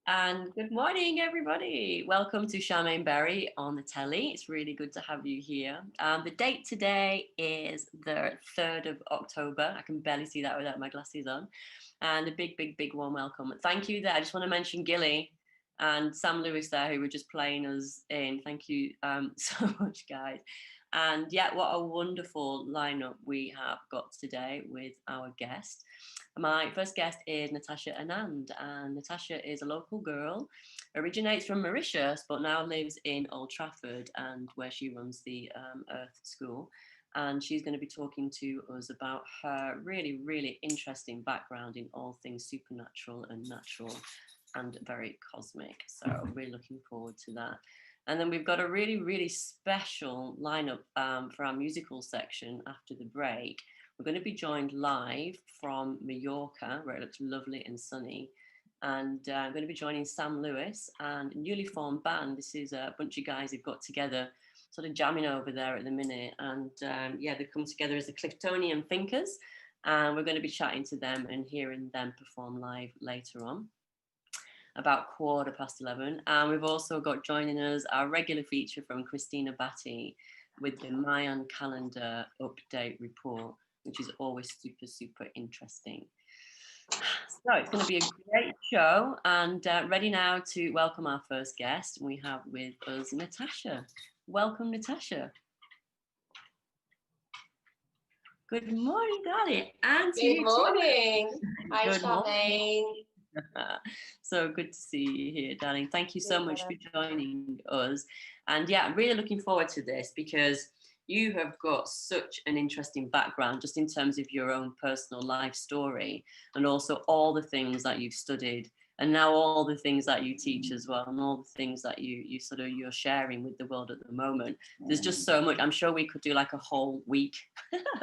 And good morning, everybody. Welcome to Charmain Berry on the Telly. It's really good to have you here. The date today is the 3rd of October. I can barely see that without my glasses on. And a big, big, big warm welcome. Thank you there. I just want to mention Gilly and Sam Lewis there, who were just playing us in. Thank you so much, guys. And yeah, what a wonderful lineup we have got today with our guest. My first guest is Natasha Anand, and Natasha is a local girl, originates from Mauritius, but now lives in Old Trafford, and where she runs the Earth School. And she's going to be talking to us about her really, really interesting background in all things supernatural and natural and very cosmic. So really looking forward to that. And then we've got a really, really special lineup for our musical section after the break. We're going to be joined live from Mallorca, where it looks lovely and sunny. And I'm going to be joining Sam Lewis and a newly formed band. This is a bunch of guys who've got together, sort of jamming over there at the minute. And yeah, they've come together as the Cliftonian Thinkers. And we're going to be chatting to them and hearing them perform live later on, about 11:15. And we've also got joining us our regular feature from Christina Batty with the Mayan calendar update report, which is always super, super interesting. So it's going to be a great show, and ready now to welcome our first guest. We have with us Natasha. Welcome, Natasha. Good morning, darling. And to Good you morning. too. Hi, Good morning. Charmaine. So good to see you here, darling. Thank you so much for joining us. And yeah, I'm really looking forward to this because you have got such an interesting background just in terms of your own personal life story and also all the things that you've studied and now all the things that you teach as well and all the things that you're sharing with the world at the moment. There's just so much. I'm sure we could do like a whole week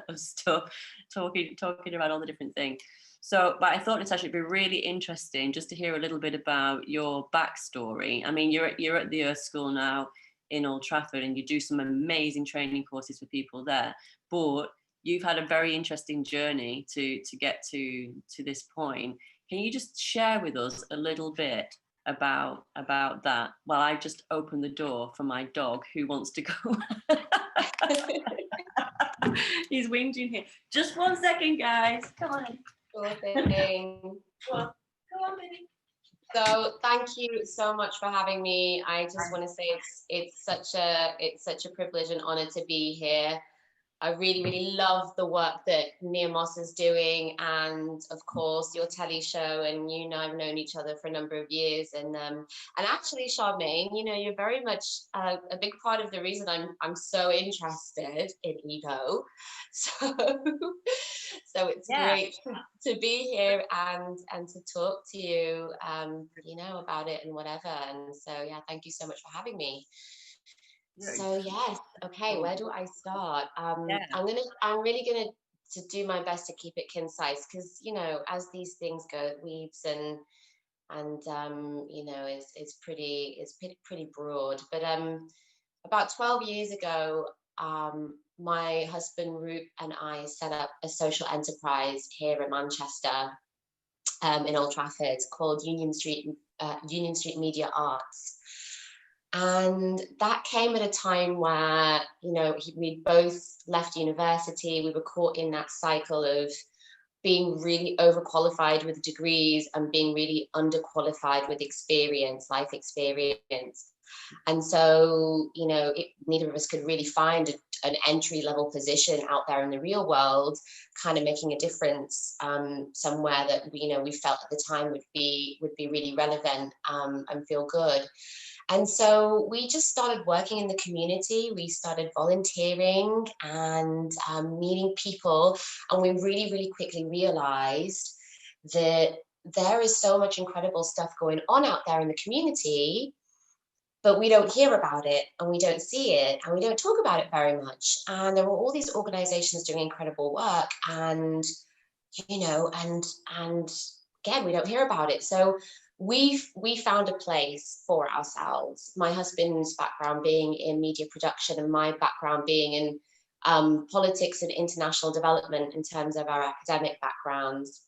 of stuff talking about all the different things. So, but I thought, Natasha, it'd be really interesting just to hear a little bit about your backstory. I mean, you're at the Earth School now in Old Trafford, and you do some amazing training courses for people there. But you've had a very interesting journey to get to this point. Can you just share with us a little bit about that? While I just open the door for my dog who wants to go. He's whinging here. Just 1 second, guys. Come on. Sure thing. Go on, baby. So thank you so much for having me. I just want to say it's such a privilege and honor to be here. I really, really love the work that Neomos is doing, and of course your Telly show. And you know, I've known each other for a number of years, and actually, Charmaine, you know, you're very much a big part of the reason I'm so interested in ego. So, so it's great to be here and to talk to you, you know, about it and whatever. And so, yeah, thank you so much for having me. So yes, okay, where do I start? I'm really gonna to do my best to keep it concise because you know, as these things go, it weaves and you know, it's pretty broad. But about 12 years ago, my husband Root and I set up a social enterprise here in Manchester, in Old Trafford, called Union Street Media Arts. And that came at a time where, you know, we both left university. We were caught in that cycle of being really overqualified with degrees and being really underqualified with life experience. And so, you know, neither of us could really find an entry level position out there in the real world, kind of making a difference somewhere that we felt at the time would be really relevant and feel good. And so we just started working in the community. We started volunteering and meeting people. And we really, really quickly realized that there is so much incredible stuff going on out there in the community, but we don't hear about it and we don't see it and we don't talk about it very much. And there were all these organizations doing incredible work, and, you know, and again, we don't hear about it. So we found a place for ourselves. My husband's background being in media production and my background being in politics and international development in terms of our academic backgrounds.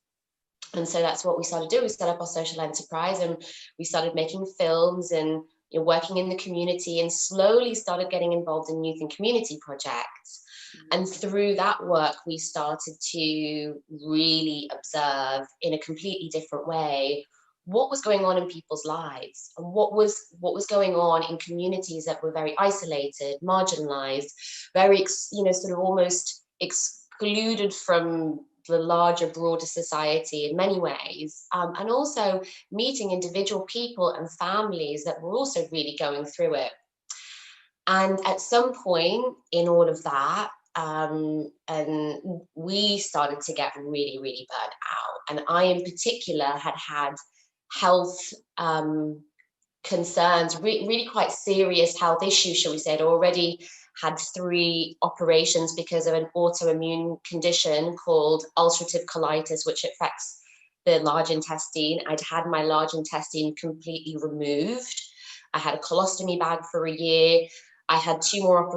And so that's what we started to do. We set up our social enterprise, and we started making films and, you know, working in the community, and slowly started getting involved in youth and community projects. And through that work, we started to really observe in a completely different way what was going on in people's lives, and what was going on in communities that were very isolated, marginalized, very, you know, sort of almost excluded from the larger, broader society in many ways, and also meeting individual people and families that were also really going through it. And at some point in all of that, and we started to get really, really burnt out. And I, in particular, had health concerns, really quite serious health issues, shall we say. I'd already had 3 operations because of an autoimmune condition called ulcerative colitis, which affects the large intestine. I'd had my large intestine completely removed. I had a colostomy bag for a year. I had 2 more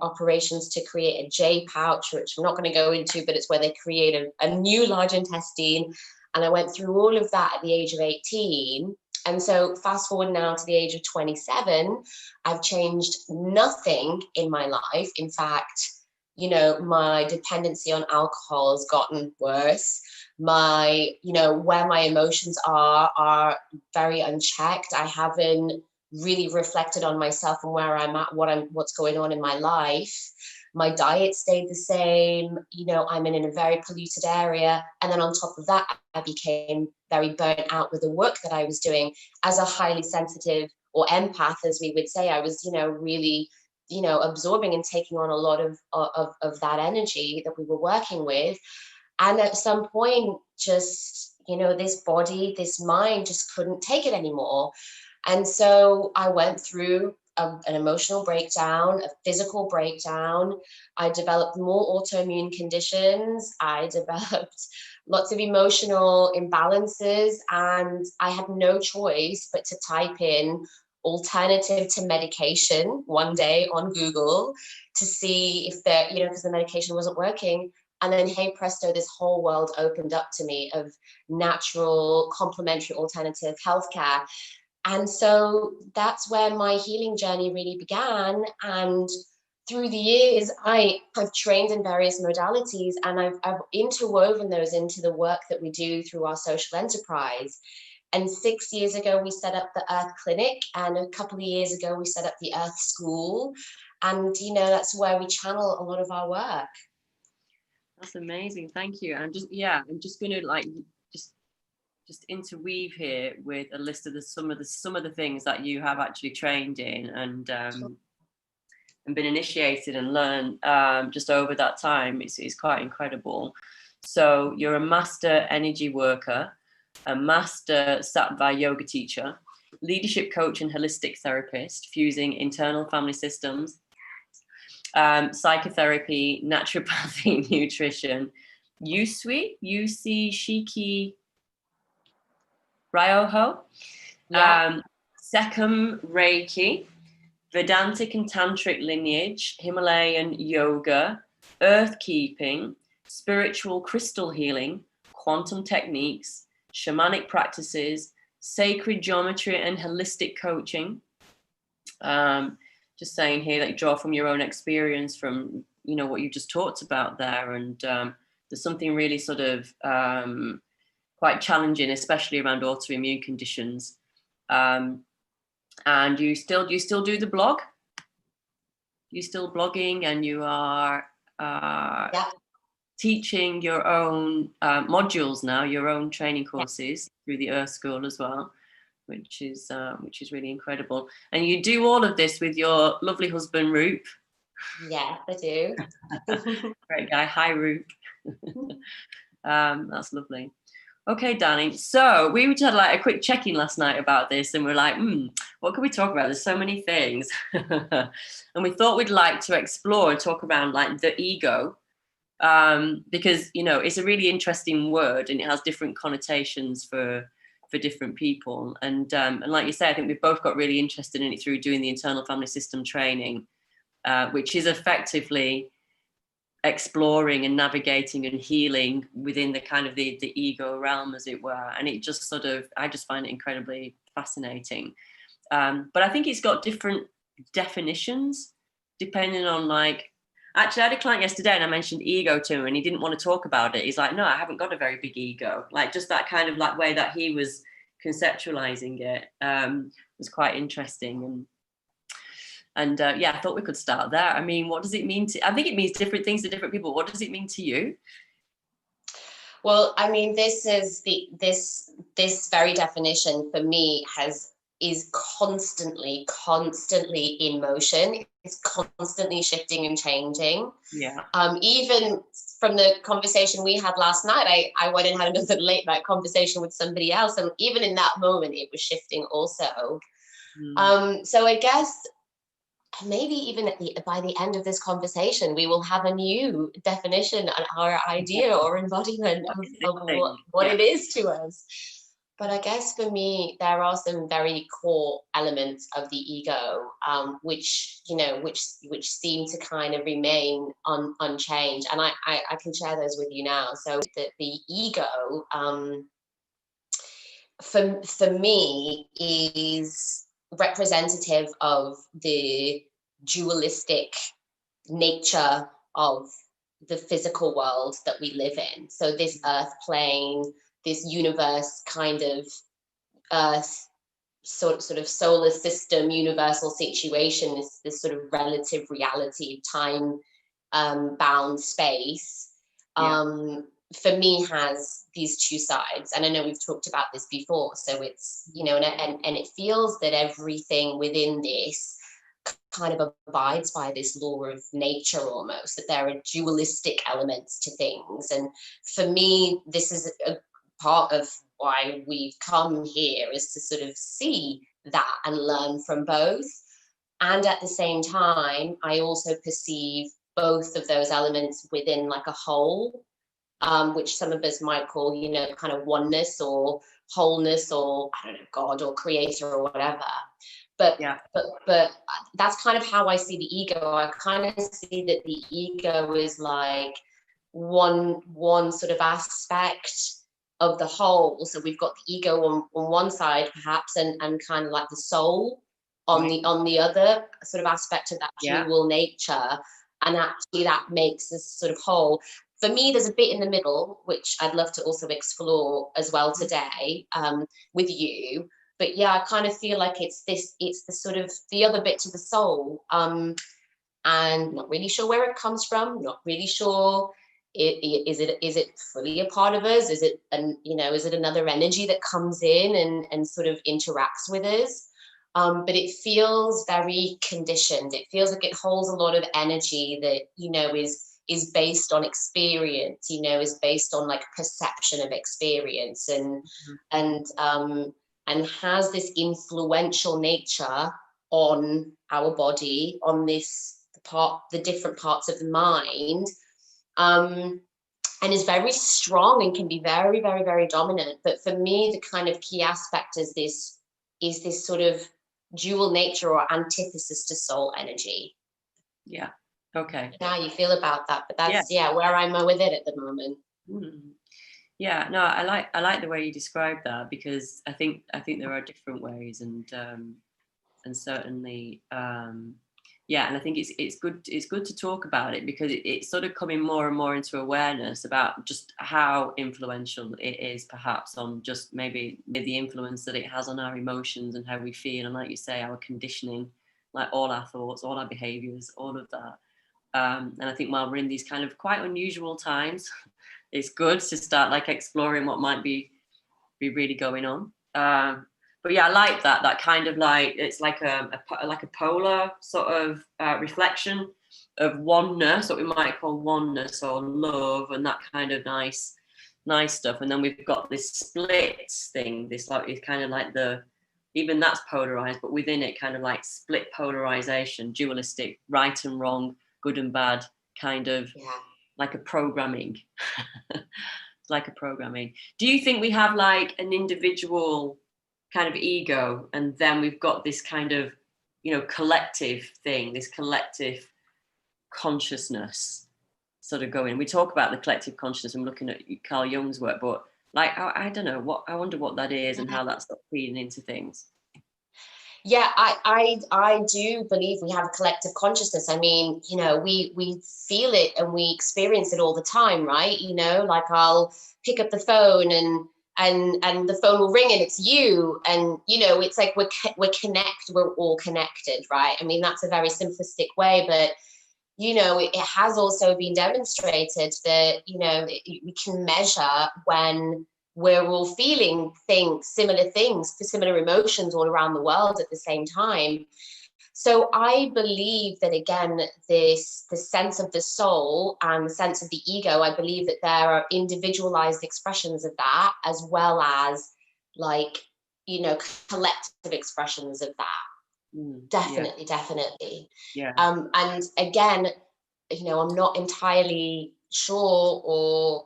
operations to create a J pouch, which I'm not going to go into, but it's where they create a new large intestine. And I went through all of that at the age of 18. And so fast forward now to the age of 27, I've changed nothing in my life. In fact, you know, my dependency on alcohol has gotten worse. My, you know, where my emotions are very unchecked. I haven't really reflected on myself and where I'm at, what's going on in my life. My diet stayed the same. You know, I'm in a very polluted area. And then on top of that, I became very burnt out with the work that I was doing as a highly sensitive, or empath, as we would say. I was, you know, really, you know, absorbing and taking on a lot of that energy that we were working with. And at some point, just, you know, this body, this mind just couldn't take it anymore. And so I went through an emotional breakdown, a physical breakdown. I developed more autoimmune conditions. I developed lots of emotional imbalances, and I had no choice but to type in alternative to medication one day on Google to see if there, you know, because the medication wasn't working. And then, hey presto, this whole world opened up to me of natural, complementary, alternative healthcare. And so that's where my healing journey really began. And through the years, I've trained in various modalities, and I've interwoven those into the work that we do through our social enterprise. And 6 years ago, we set up the Earth Clinic, and a couple of years ago, we set up the Earth School. And, you know, that's where we channel a lot of our work. That's amazing. Thank you. I'm just going to like just interweave here with a list of some of the things that you have actually trained in and been initiated and learned just over that time. It's quite incredible. So you're a master energy worker, a master Sattva yoga teacher, leadership coach and holistic therapist, fusing internal family systems, psychotherapy, naturopathy, nutrition, Yusui, UC Shiki Ryoho, Yeah. Sekam Reiki, Vedantic and Tantric lineage, Himalayan yoga, earth keeping, spiritual crystal healing, quantum techniques, shamanic practices, sacred geometry and holistic coaching. Just saying here that you draw from your own experience, from, you know, what you just talked about there. And there's something really sort of quite challenging, especially around autoimmune conditions. And you still do the blog? You're still blogging, and you are teaching your own modules now, your own training courses through the Earth School as well, which is really incredible. And you do all of this with your lovely husband, Roop. Yeah, I do. Great guy. Hi, Roop. That's lovely. Okay, Danny. So we had like a quick check-in last night about this, and we're like, what can we talk about? There's so many things. And we thought we'd like to explore and talk around like the ego, because, you know, it's a really interesting word, and it has different connotations for different people. And like you say, I think we've both got really interested in it through doing the internal family system training, which is effectively exploring and navigating and healing within the kind of the ego realm, as it were. And it just sort of, I just find it incredibly fascinating. But I think it's got different definitions depending on, like, actually I had a client yesterday and I mentioned ego to him and he didn't want to talk about it. He's like, no, I haven't got a very big ego. Like, just that kind of like way that he was conceptualizing it was quite interesting. And yeah, I thought we could start there. I mean, what does it mean I think it means different things to different people. What does it mean to you? Well, I mean, this very definition for me is constantly in motion. It's constantly shifting and changing. Yeah. Even from the conversation we had last night, I went and had another late night conversation with somebody else, and even in that moment, it was shifting also. So I guess maybe even by the end of this conversation, we will have a new definition or idea or embodiment of what it is to us. But I guess for me, there are some very core elements of the ego, which seem to kind of remain unchanged. And I can share those with you now. So the ego, for me, is representative of the dualistic nature of the physical world that we live in. So this earth plane, this universe kind of earth sort of solar system universal situation, this sort of relative reality of time bound space. For me, has these two sides, and I know we've talked about this before, so it's, you know, and it feels that everything within this kind of abides by this law of nature almost, that there are dualistic elements to things. And for me, this is a part of why we've come here, is to sort of see that and learn from both. And at the same time, I also perceive both of those elements within like a whole, which some of us might call, you know, kind of oneness or wholeness, or I don't know, God or creator or whatever. But that's kind of how I see the ego. I kind of see that the ego is like one sort of aspect of the whole. So we've got the ego on one side, perhaps, and kind of like the soul on the other sort of aspect of that dual nature. And actually that makes this sort of whole. For me, there's a bit in the middle, which I'd love to also explore as well today with you. But yeah, I kind of feel like it's the sort of the other bit to the soul. And not really sure where it comes from, not really sure. Is it fully a part of us? Is it, is it another energy that comes in and sort of interacts with us? But it feels very conditioned. It feels like it holds a lot of energy that, you know, is based on experience, you know, is based on like perception of experience, and has this influential nature on our body, on the different parts of the mind, and is very strong and can be very, very, very dominant. But for me, the kind of key aspect is this sort of dual nature or antithesis to soul energy. Yeah. Okay. How you feel about that? But that's where I'm with it at the moment. Yeah, no, I like the way you describe that, because I think there are different ways, and certainly and I think it's good to talk about it, because it's sort of coming more and more into awareness about just how influential it is, perhaps, on just maybe the influence that it has on our emotions and how we feel, and like you say, our conditioning, like all our thoughts, all our behaviors, all of that. And I think while we're in these kind of quite unusual times, it's good to start like exploring what might be really going on. But yeah, I like that kind of like, it's like a polar sort of reflection of oneness, what we might call oneness or love, and that kind of nice stuff. And then we've got this split thing, this like, it's kind of like even that's polarized, but within it kind of like split polarization, dualistic, right and wrong, good and bad, kind of like a programming. Like a programming. Do you think we have like an individual kind of ego, and then we've got this kind of, you know, collective thing, this collective consciousness? sort of going. We talk about the collective consciousness and looking at Carl Jung's work, but like I don't know what, I wonder what that is and how that's sort of feeding into things. Yeah, I do believe we have a collective consciousness. I mean, you know, we feel it and we experience it all the time, right? You know, like I'll pick up the phone and the phone will ring and it's you, and you know, it's like we're all connected, right? I mean, that's a very simplistic way, but you know, it has also been demonstrated that, you know, we can measure when we're all feeling similar things, similar emotions all around the world at the same time. So I believe that, again, the sense of the soul and the sense of the ego, I believe that there are individualized expressions of that, as well as, like, you know, collective expressions of that. Definitely, yeah. definitely. Yeah. And again, you know, I'm not entirely sure, or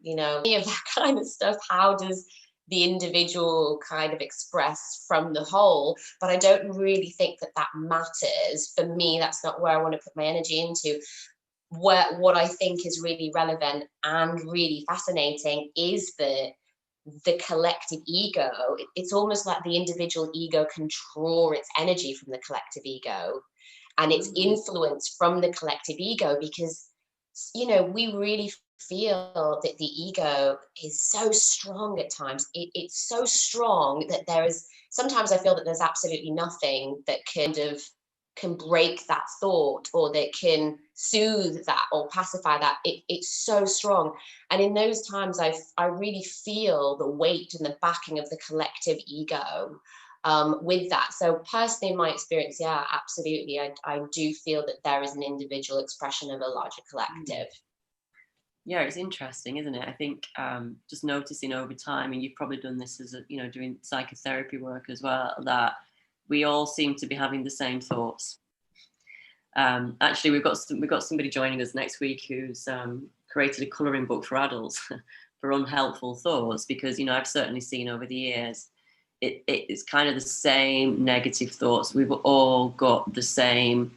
you know, any of that kind of stuff. How does the individual kind of express from the whole? But I don't really think that that matters. For me, that's not where I want to put my energy into. What I think is really relevant and really fascinating is the collective ego. It's almost like the individual ego can draw its energy from the collective ego, and its influence from the collective ego, because, you know, we really feel that the ego is so strong at times. It's so strong that there is, sometimes I feel that there's absolutely nothing that can break that thought, or that can soothe that or pacify that. It's so strong, and in those times I really feel the weight and the backing of the collective ego with that. So personally, in my experience, yeah, absolutely, I do feel that there is an individual expression of a larger collective. Yeah, it's interesting, isn't it? I think just noticing over time, and you've probably done this as a, you know, doing psychotherapy work as well, that we all seem to be having the same thoughts. Actually, we've got somebody joining us next week who's created a colouring book for adults for unhelpful thoughts, because, you know, I've certainly seen over the years it's kind of the same negative thoughts. We've all got the same.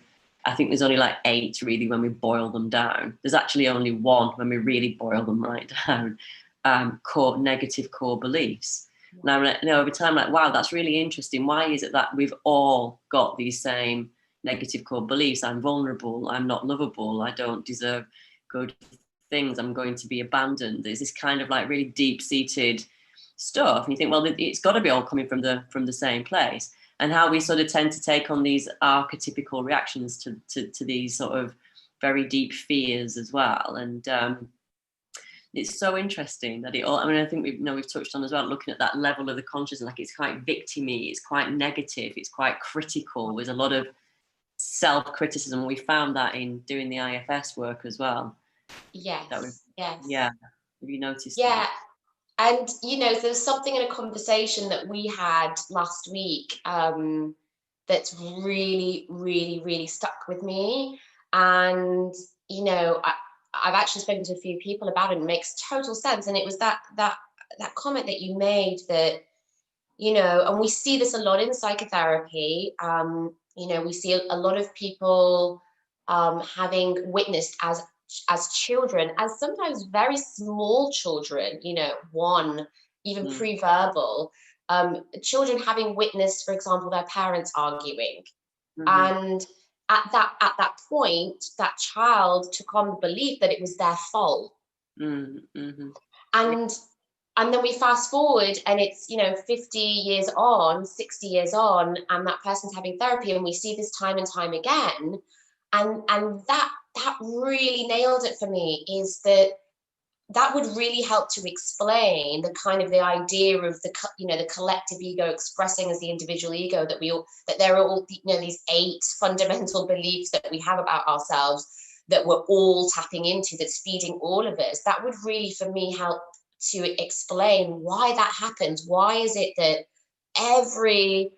I think there's only like 8 really when we boil them down. There's actually only 1 when we really boil them right down. Negative core beliefs. Now, you know, over time, like, wow, that's really interesting. Why is it that we've all got these same negative core beliefs? I'm vulnerable. I'm not lovable. I don't deserve good things. I'm going to be abandoned. There's this kind of like really deep-seated stuff, and you think, well, it's got to be all coming from the same place. And how we sort of tend to take on these archetypical reactions to these sort of very deep fears as well. And it's so interesting that it all, I mean, I think we've touched on as well, looking at that level of the consciousness, like it's quite victimy, it's quite negative, it's quite critical. There's a lot of self-criticism. We found that in doing the IFS work as well. Yes. Yes. Yeah. Have you noticed Yeah. that? And, you know, there's something in a conversation that we had last week that's really, really, really stuck with me. And, you know, I've actually spoken to a few people about it, and it makes total sense. And it was that comment that you made, that, you know, and we see this a lot in psychotherapy. You know, we see a lot of people having witnessed as children, as sometimes very small children, you know, 1, even pre-verbal, children having witnessed, for example, their parents arguing. And at that point, that child took on the belief that it was their fault. And then we fast forward, and it's, you know, 50 years on, 60 years on, and that person's having therapy, and we see this time and time again. And that really nailed it for me, is that would really help to explain the kind of the idea of the, you know, the collective ego expressing as the individual ego, that there are all, you know, these 8 fundamental beliefs that we have about ourselves that we're all tapping into, that's feeding all of us. That would really, for me, help to explain why that happens. Why is it that every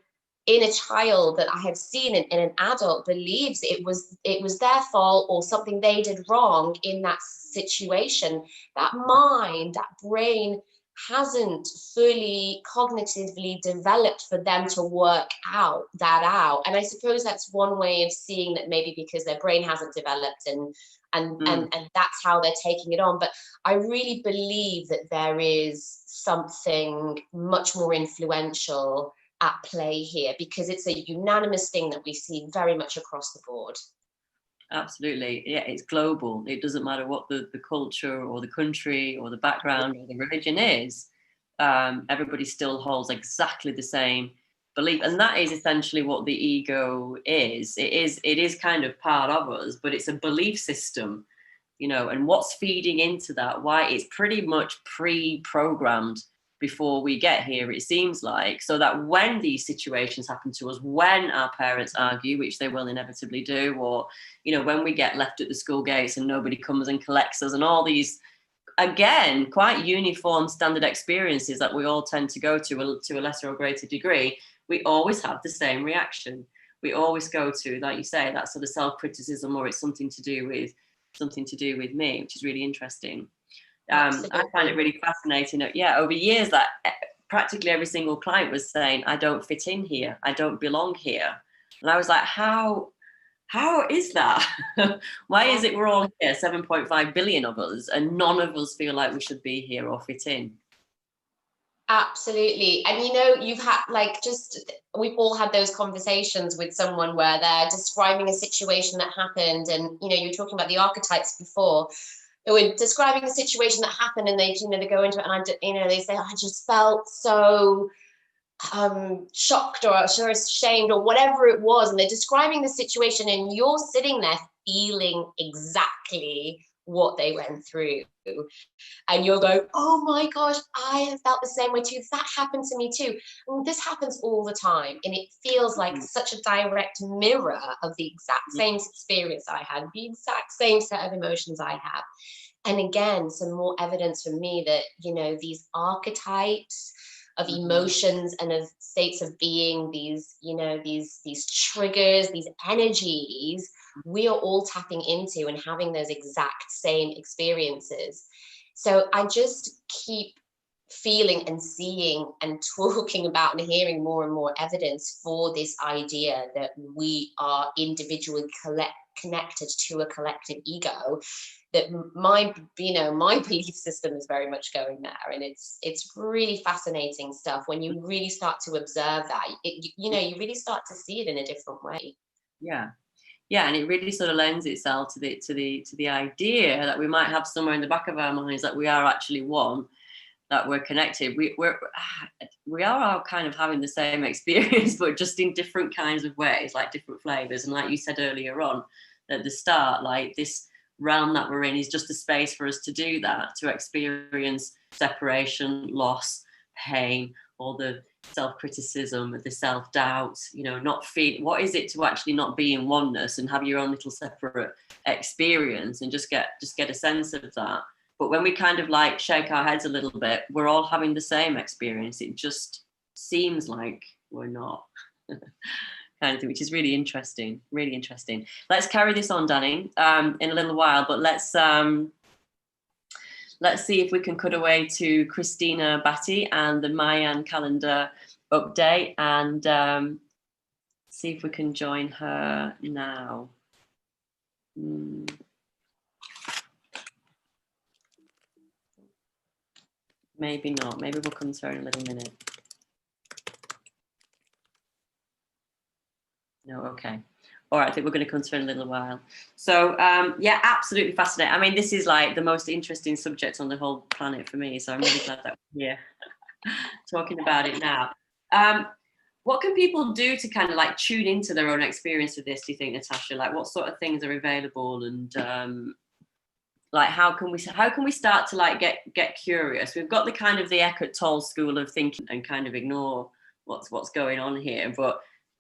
inner child that I have seen in an adult believes it was their fault, or something they did wrong in that situation? That mind, that brain hasn't fully cognitively developed for them to work that out. And I suppose that's one way of seeing that, maybe because their brain hasn't developed, and and that's how they're taking it on. But I really believe that there is something much more influential at play here, because it's a unanimous thing that we've seen very much across the board. Absolutely. Yeah, it's global. It doesn't matter what the culture or the country or the background or the religion is. Everybody still holds exactly the same belief. And that is essentially what the ego is. It is kind of part of us, but it's a belief system, you know, and what's feeding into that, why it's pretty much pre-programmed before we get here, it seems like, so that when these situations happen to us, when our parents argue, which they will inevitably do, or, you know, when we get left at the school gates and nobody comes and collects us, and all these, again, quite uniform standard experiences that we all tend to go to a lesser or greater degree, we always have the same reaction. We always go to, like you say, that sort of self-criticism, or it's something to do with me, which is really interesting. I find it really fascinating. Yeah, over years that practically every single client was saying, I don't fit in here, I don't belong here. And I was like, how is that? Why is it we're all here, 7.5 billion of us, and none of us feel like we should be here or fit in? Absolutely. And you know, you've had we've all had those conversations with someone where they're describing a situation that happened, and you know, you were talking about the archetypes before. They were describing a situation that happened, and they, you know, they go into it, and they say, I just felt so shocked or so ashamed or whatever it was, and they're describing the situation, and you're sitting there feeling exactly what they went through, and you're going, oh my gosh, I have felt the same way too, that happened to me too. And this happens all the time, and it feels like such a direct mirror of the exact same experience I had, the exact same set of emotions I have. And again, some more evidence for me that, you know, these archetypes of emotions and of states of being, these, you know, these triggers, these energies, we are all tapping into and having those exact same experiences. So I just keep feeling and seeing and talking about and hearing more and more evidence for this idea that we are individually connected to a collective ego, that my belief system is very much going there. And it's really fascinating stuff when you really start to observe that. You know, you really start to see it in a different way. Yeah, and it really sort of lends itself to the idea that we might have somewhere in the back of our minds that we are actually one, that we're connected. We are all kind of having the same experience, but just in different kinds of ways, like different flavors. And like you said earlier on at the start, like this realm that we're in is just a space for us to do that, to experience separation, loss, pain, all the self-criticism, the self-doubt, you know, not feel what is it to actually not be in oneness and have your own little separate experience, and just get a sense of that. But when we kind of like shake our heads a little bit, we're all having the same experience. It just seems like we're not. Kind of thing, which is really interesting. Let's carry this on, Danny, in a little while, but let's see if we can cut away to Christina Batty and the Mayan calendar update, and see if we can join her now. Maybe not. Maybe we'll come to her in a little minute. No, okay. All right, I think we're going to come to it in a little while. So, yeah, absolutely fascinating. I mean, this is like the most interesting subject on the whole planet for me. So I'm really glad that we're here talking about it now. What can people do to kind of like tune into their own experience with this, do you think, Natasha? Like, what sort of things are available, and like how can we start to like get curious? We've got the kind of the Eckhart Tolle school of thinking and kind of ignore what's going on here,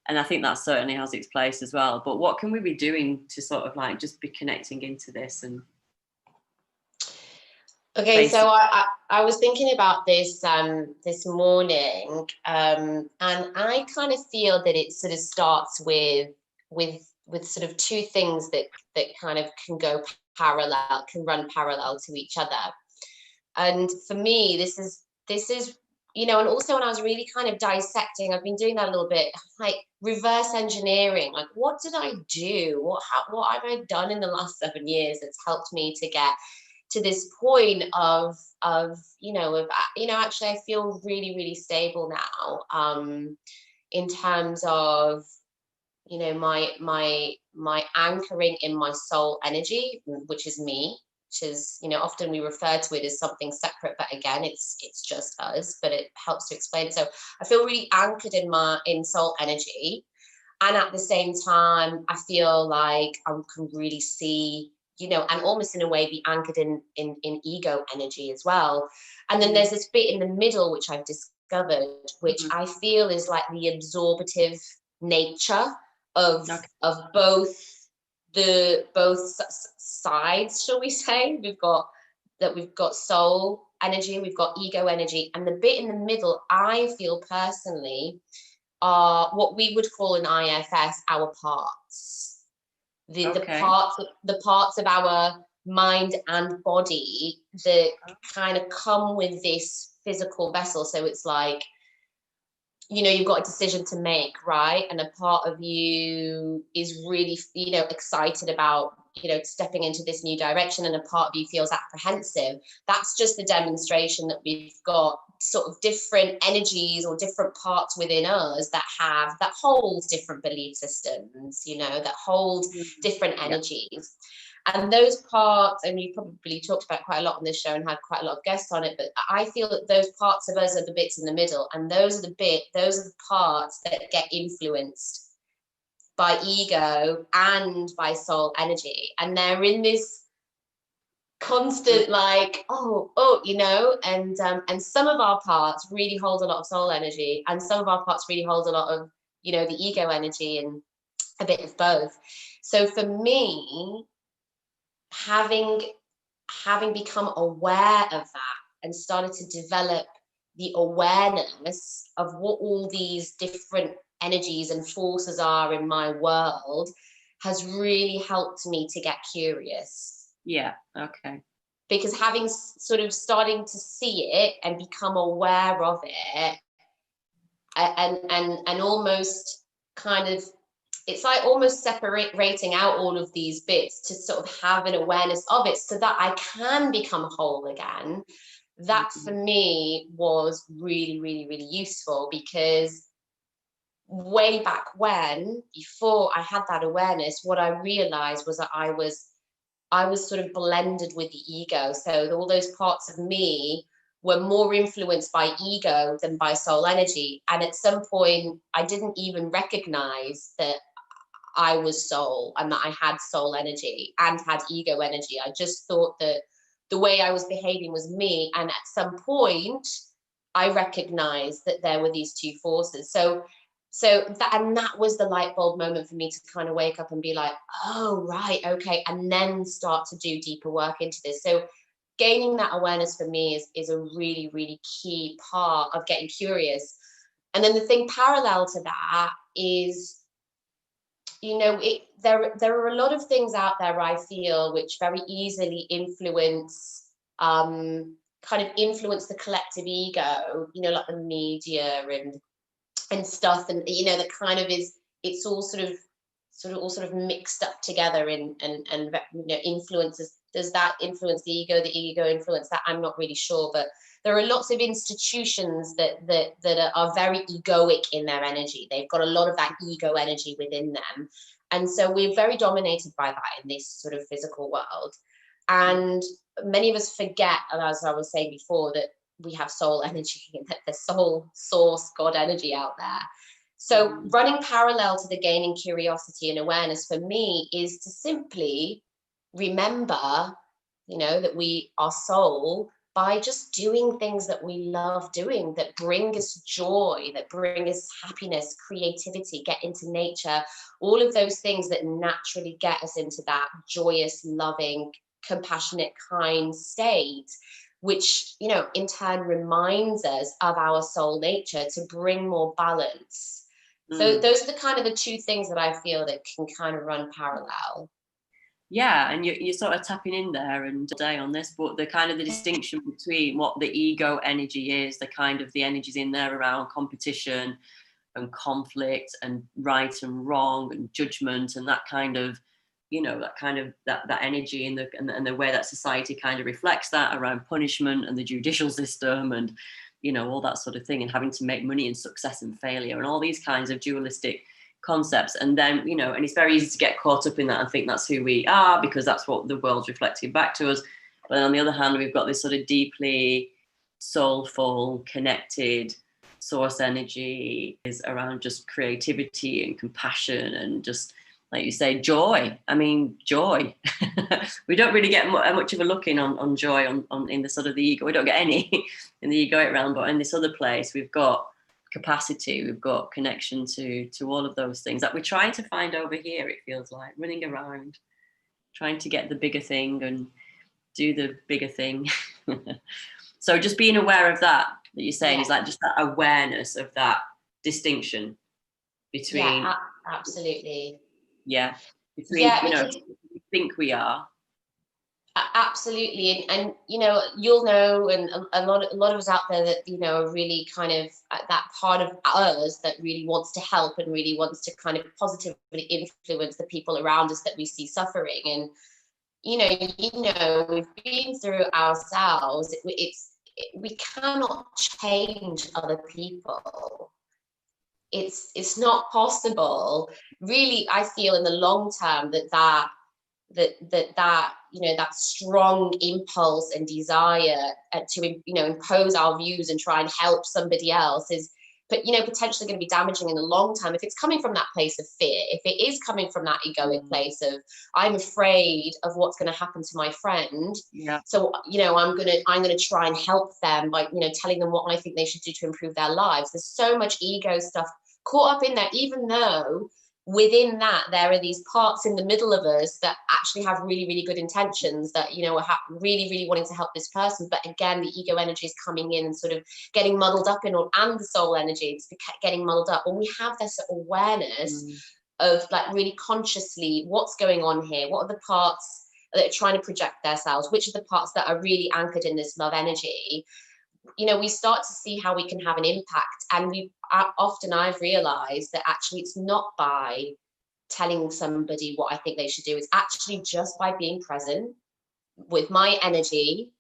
and I think that certainly has its place as well. But what can we be doing to sort of like just be connecting into this? And okay, so I was thinking about this this morning, and I kind of feel that it sort of starts with sort of two things that kind of can run parallel to each other. And for me, this is, you know, and also when I was really kind of dissecting, I've been doing that a little bit, like, reverse engineering, like, what did I do? What have I done in the last 7 years that's helped me to get to this point of actually I feel really, really stable now, in terms of, my anchoring in my soul energy, which is me, which is, often we refer to it as something separate, but again, it's just us, but it helps to explain. So I feel really anchored in soul energy, and at the same time I feel like I can really see, and almost in a way be anchored in ego energy as well. And then there's this bit in the middle which I've discovered, which I feel is like the absorptive nature of both sides, shall we say. We've got soul energy, we've got ego energy, and the bit in the middle, I feel personally, are what we would call in IFS our parts. The parts of our mind and body that kind of come with this physical vessel. So it's like, you've got a decision to make, right? And a part of you is really, excited about, stepping into this new direction, and a part of you feels apprehensive. That's just the demonstration that we've got sort of different energies or different parts within us that hold different belief systems, that hold different energies. And those parts, and you probably talked about quite a lot on this show and had quite a lot of guests on it, but I feel that those parts of us are the bits in the middle, and those are the parts that get influenced by ego and by soul energy. And they're in this constant like, and some of our parts really hold a lot of soul energy, and some of our parts really hold a lot of, the ego energy, and a bit of both. So for me, having become aware of that and started to develop the awareness of what all these different energies and forces are in my world has really helped me to get curious. Yeah, okay. Because having sort of starting to see it and become aware of it, and almost kind of, it's like almost separating out all of these bits to sort of have an awareness of it so that I can become whole again. That for me was really, really, really useful, because way back when, before I had that awareness, what I realized was that I was sort of blended with the ego. So all those parts of me were more influenced by ego than by soul energy. And at some point, I didn't even recognize that I was soul and that I had soul energy and had ego energy. I just thought that the way I was behaving was me. And at some point, I recognized that there were these two forces. So that was the light bulb moment for me to kind of wake up and be like, oh, right, okay. And then start to do deeper work into this. So gaining that awareness for me is a really, really key part of getting curious. And then the thing parallel to that is, there are a lot of things out there, I feel, which very easily influence the collective ego, like the media and stuff, and that kind of it's all sort of mixed up together and influences. Does that influence the ego influence that? I'm not really sure, but there are lots of institutions that are very egoic in their energy. They've got a lot of that ego energy within them, and so we're very dominated by that in this sort of physical world. And many of us forget, as I was saying before, that we have soul energy, that the soul source God energy out there. So running parallel to the gaining curiosity and awareness for me is to simply remember, that we are soul by just doing things that we love doing, that bring us joy, that bring us happiness, creativity, get into nature, all of those things that naturally get us into that joyous, loving, compassionate, kind state, which, in turn reminds us of our soul nature to bring more balance. So those are the two things that I feel that can kind of run parallel. Yeah, and you're sort of tapping in there and day on this, but the kind of the distinction between what the ego energy is, the kind of the energies in there around competition, and conflict and right and wrong and judgment and that kind of, that energy and the way that society kind of reflects that around punishment and the judicial system and, all that sort of thing, and having to make money and success and failure and all these kinds of dualistic concepts. And then, and it's very easy to get caught up in that and think that's who we are because that's what the world's reflecting back to us. But on the other hand, we've got this sort of deeply soulful, connected source energy is around just creativity and compassion and just, like you say, joy. I mean, joy. We don't really get much of a look in on joy on in the sort of the ego. We don't get any in the egoic realm, but in this other place, we've got capacity, we've got connection to all of those things that we're trying to find over here. It feels like running around, trying to get the bigger thing and do the bigger thing. So just being aware of that you're saying is like just that awareness of that distinction between absolutely between we think we are absolutely and you'll know, and a lot of us out there that are really kind of that part of us that really wants to help and really wants to kind of positively influence the people around us that we see suffering. And we've been through ourselves. We cannot change other people. It's not possible. Really, I feel in the long term that that strong impulse and desire to impose our views and try and help somebody else is potentially going to be damaging in the long term if it's coming from that place of fear, if it is coming from that egoic place of I'm afraid of what's going to happen to my friend, so I'm gonna try and help them by telling them what I think they should do to improve their lives. There's so much ego stuff caught up in there, even though within that there are these parts in the middle of us that actually have really, really good intentions, that are really, really wanting to help this person, but again the ego energy is coming in and sort of getting muddled up and the soul energy is getting muddled up. When we have this awareness of like really consciously what's going on here, what are the parts that are trying to project themselves, which are the parts that are really anchored in this love energy, we start to see how we can have an impact. And I've realized that actually it's not by telling somebody what I think they should do. It's actually just by being present with my energy,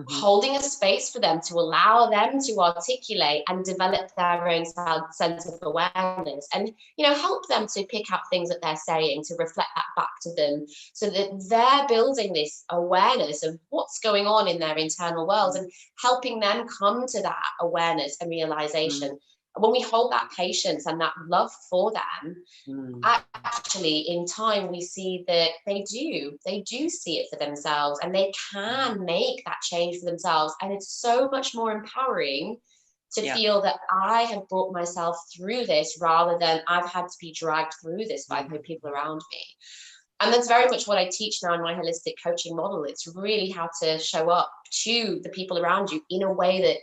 holding a space for them to allow them to articulate and develop their own sense of awareness, and help them to pick up things that they're saying, to reflect that back to them, so that they're building this awareness of what's going on in their internal world and helping them come to that awareness and realization. When we hold that patience and that love for them, actually in time we see that they do see it for themselves, and they can make that change for themselves. And it's so much more empowering to feel that I have brought myself through this, rather than I've had to be dragged through this by the people around me. And that's very much what I teach now in my holistic coaching model. It's really how to show up to the people around you in a way that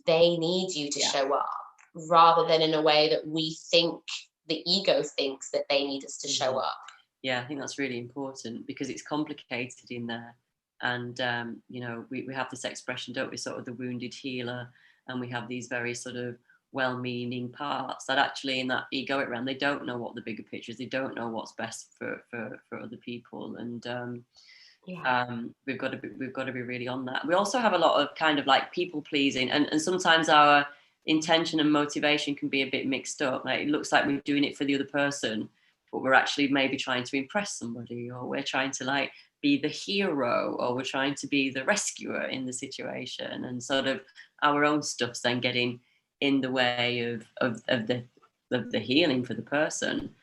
they need you to show up, rather than in a way that we think the ego thinks that they need us to show up. Yeah, I think that's really important, because it's complicated in there. And, we have this expression, don't we, sort of the wounded healer, and we have these very sort of well-meaning parts that actually in that egoic realm, they don't know what the bigger picture is. They don't know what's best for other people. And we've got to be really on that. We also have a lot of kind of like people pleasing, and sometimes our intention and motivation can be a bit mixed up. Like it looks like we're doing it for the other person, but we're actually maybe trying to impress somebody, or we're trying to like be the hero, or we're trying to be the rescuer in the situation, and sort of our own stuff's then getting in the way of the healing for the person.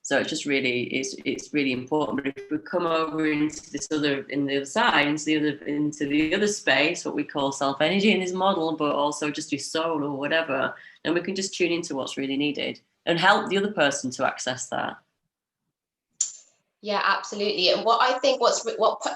So it's just really, it's really important. But if we come over into this other, in the other side, into the other space, what we call self energy in this model, but also just your soul or whatever, then we can just tune into what's really needed and help the other person to access that. Yeah, absolutely. And what I think what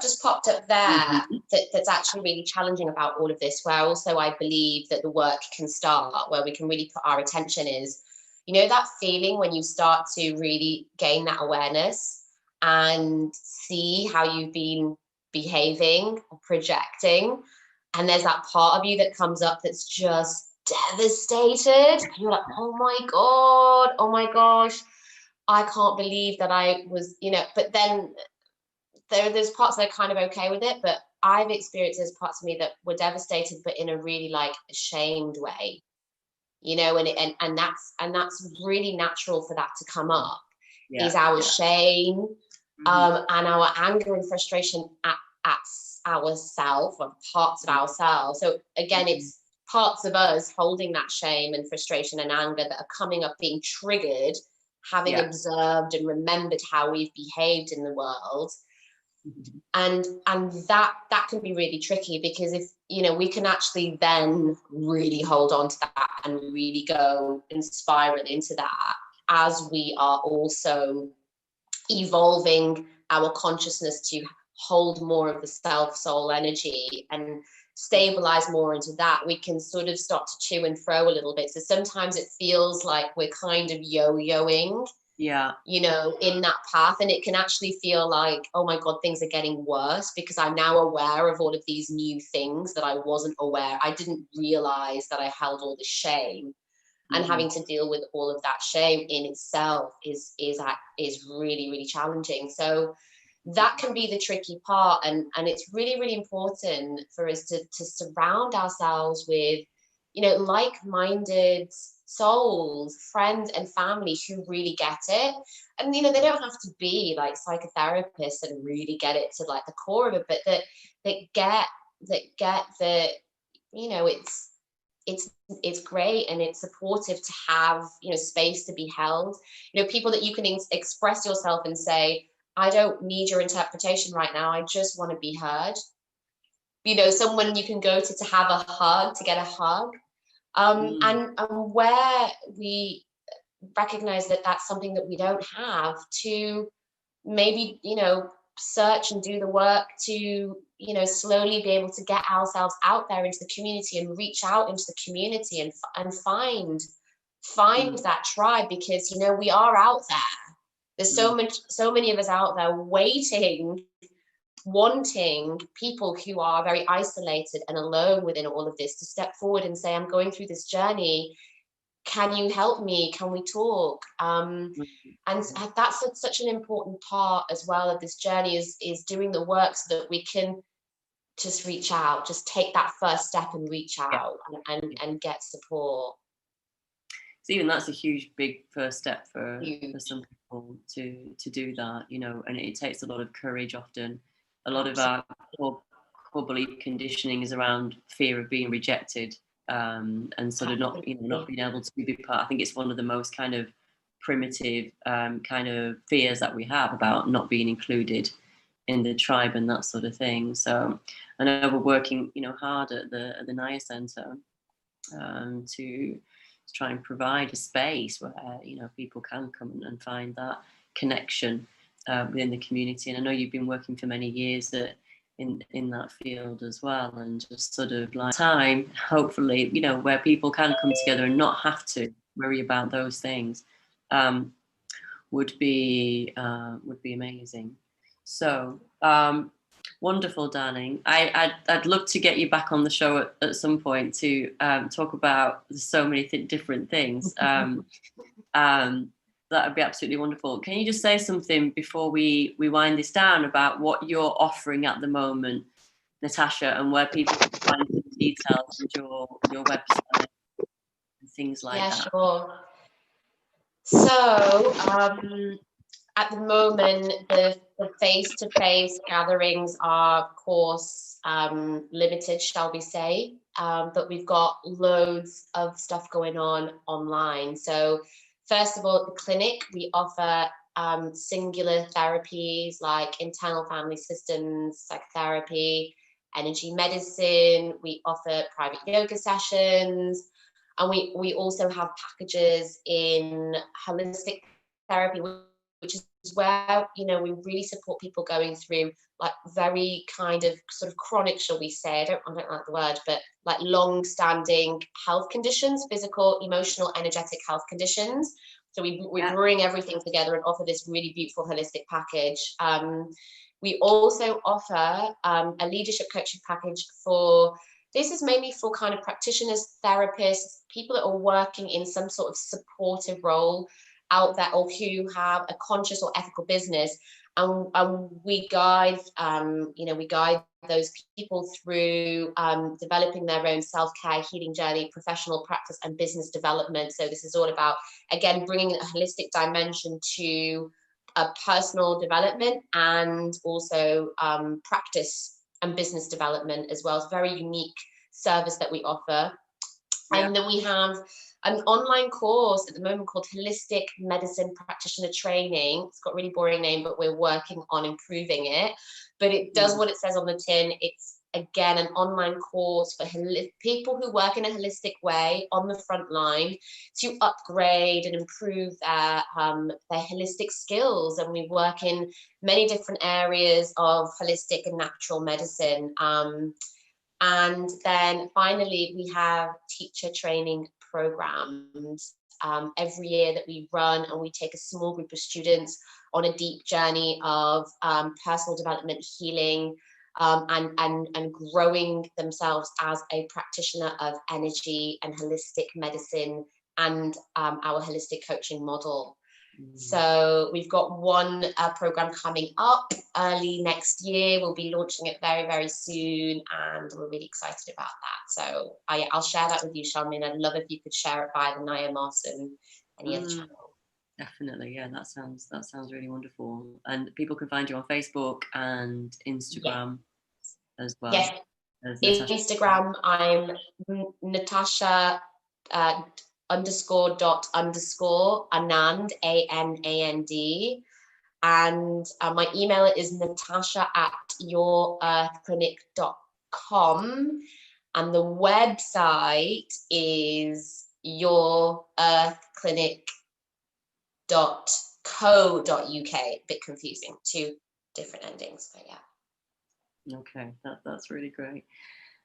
just popped up there that's actually really challenging about all of this, where also I believe that the work can start, where we can really put our attention, is that feeling when you start to really gain that awareness and see how you've been behaving or projecting, and there's that part of you that comes up that's just devastated. And you're like, oh my God, oh my gosh, I can't believe that I was, but then there's parts that are kind of okay with it, but I've experienced there's parts of me that were devastated, but in a really like ashamed way, and that's really natural for that to come up, is our shame, and our anger and frustration at ourselves, or parts of ourselves. So again, it's parts of us holding that shame and frustration and anger that are coming up, being triggered, having observed and remembered how we've behaved in the world. And that can be really tricky, because if we can actually then really hold on to that and really go and spiral into that, as we are also evolving our consciousness to hold more of the self soul energy and stabilize more into that, we can sort of start to chew and fro a little bit. So sometimes it feels like we're kind of yo-yoing, in that path, and it can actually feel like, oh my God, things are getting worse, because I'm now aware of all of these new things that I wasn't aware. I didn't realize that I held all the shame, and having to deal with all of that shame in itself is really, really challenging. So that can be the tricky part, and it's really, really important for us to surround ourselves with like-minded souls, friends and family who really get it. And they don't have to be like psychotherapists and really get it to like the core of it, but that get the it's great, and it's supportive to have space to be held, people that you can express yourself and say, I don't need your interpretation right now, I just want to be heard. Someone you can go to have a hug, to get a hug. And where we recognize that that's something that we don't have, to maybe search and do the work to slowly be able to get ourselves out there into the community and reach out into the community and find that tribe, because we are out there. There's so many of us out there waiting, wanting people who are very isolated and alone within all of this to step forward and say, I'm going through this journey, can you help me, can we talk? And that's such an important part as well of this journey, is doing the work so that we can just reach out, just take that first step and reach out and get support. So even that's a huge, big first step for some people to do that, and it takes a lot of courage often. A lot of our core belief conditioning is around fear of being rejected, and sort of not being able to be part. I think it's one of the most kind of primitive kind of fears that we have, about not being included in the tribe and that sort of thing. So I know we're working hard at the Naya Centre to try and provide a space where people can come and find that connection within the community. And I know you've been working for many years in that field as well, and just sort of like time, hopefully, where people can come together and not have to worry about those things, would be amazing. So wonderful, darling. I'd love to get you back on the show at some point to talk about so many different things. That would be absolutely wonderful. Can you just say something before we wind this down about what you're offering at the moment, Natasha, and where people can find the details and your website and things like that? Yeah, sure. So at the moment, the face-to-face gatherings are, of course, limited, shall we say, but we've got loads of stuff going on online. So first of all, at the clinic, we offer singular therapies like internal family systems, psychotherapy, energy medicine. We offer private yoga sessions, and we also have packages in holistic therapy, which is where we really support people going through like very kind of sort of chronic, shall we say, I don't like the word, but like long-standing health conditions, physical, emotional, energetic health conditions. So we bring everything together and offer this really beautiful holistic package. We also offer a leadership coaching package for this is mainly for kind of practitioners, therapists, people that are working in some sort of supportive role out there, or who have a conscious or ethical business. And we guide, we guide those people through developing their own self-care, healing journey, professional practice, and business development. So this is all about, again, bringing a holistic dimension to personal development, and also practice and business development as well. It's a very unique service that we offer. Yeah. And then we have an online course at the moment called Holistic Medicine Practitioner Training. It's got a really boring name, but we're working on improving it. But it does what it says on the tin. It's, again, an online course for people who work in a holistic way on the front line to upgrade and improve their holistic skills. And we work in many different areas of holistic and natural medicine. And then finally, we have teacher training programs every year that we run, and we take a small group of students on a deep journey of personal development, healing, and growing themselves as a practitioner of energy and holistic medicine, and our holistic coaching model. So we've got one program coming up early next year. We'll be launching it very, very soon, and we're really excited about that. So I'll share that with you, Charmain. I'd love if you could share it via the Naya Moss and any other channel. Definitely, yeah, that sounds really wonderful. And people can find you on Facebook and Instagram as well. Yes, Instagram, I'm Natasha _._ Anand, ANAND, and my email is natasha@yourearthclinic.com, and the website is yourearthclinic.co.uk. A bit confusing, 2 different endings, but yeah. Okay, that's really great.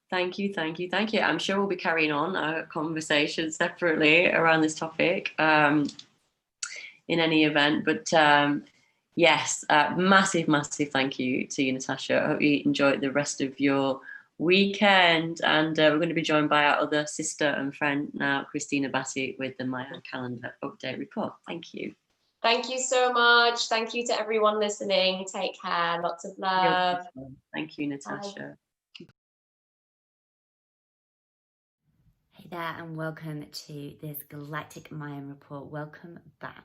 Thank you. I'm sure we'll be carrying on our conversation separately around this topic in any event. But yes, massive thank you to you, Natasha. I hope you enjoy the rest of your weekend. And we're going to be joined by our other sister and friend now, Christina Batty, with the Mayan calendar update report. Thank you. Thank you so much. Thank you to everyone listening. Take care. Lots of love. Thank you, Natasha. Bye. Hey there, and welcome to this Galactic Mayan report. Welcome back.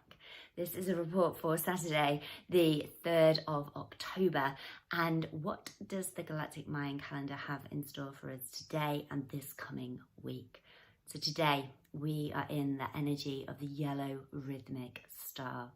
This is a report for Saturday, the 3rd of October. And what does the Galactic Mayan calendar have in store for us today and this coming week? So today we are in the energy of the yellow rhythmic star.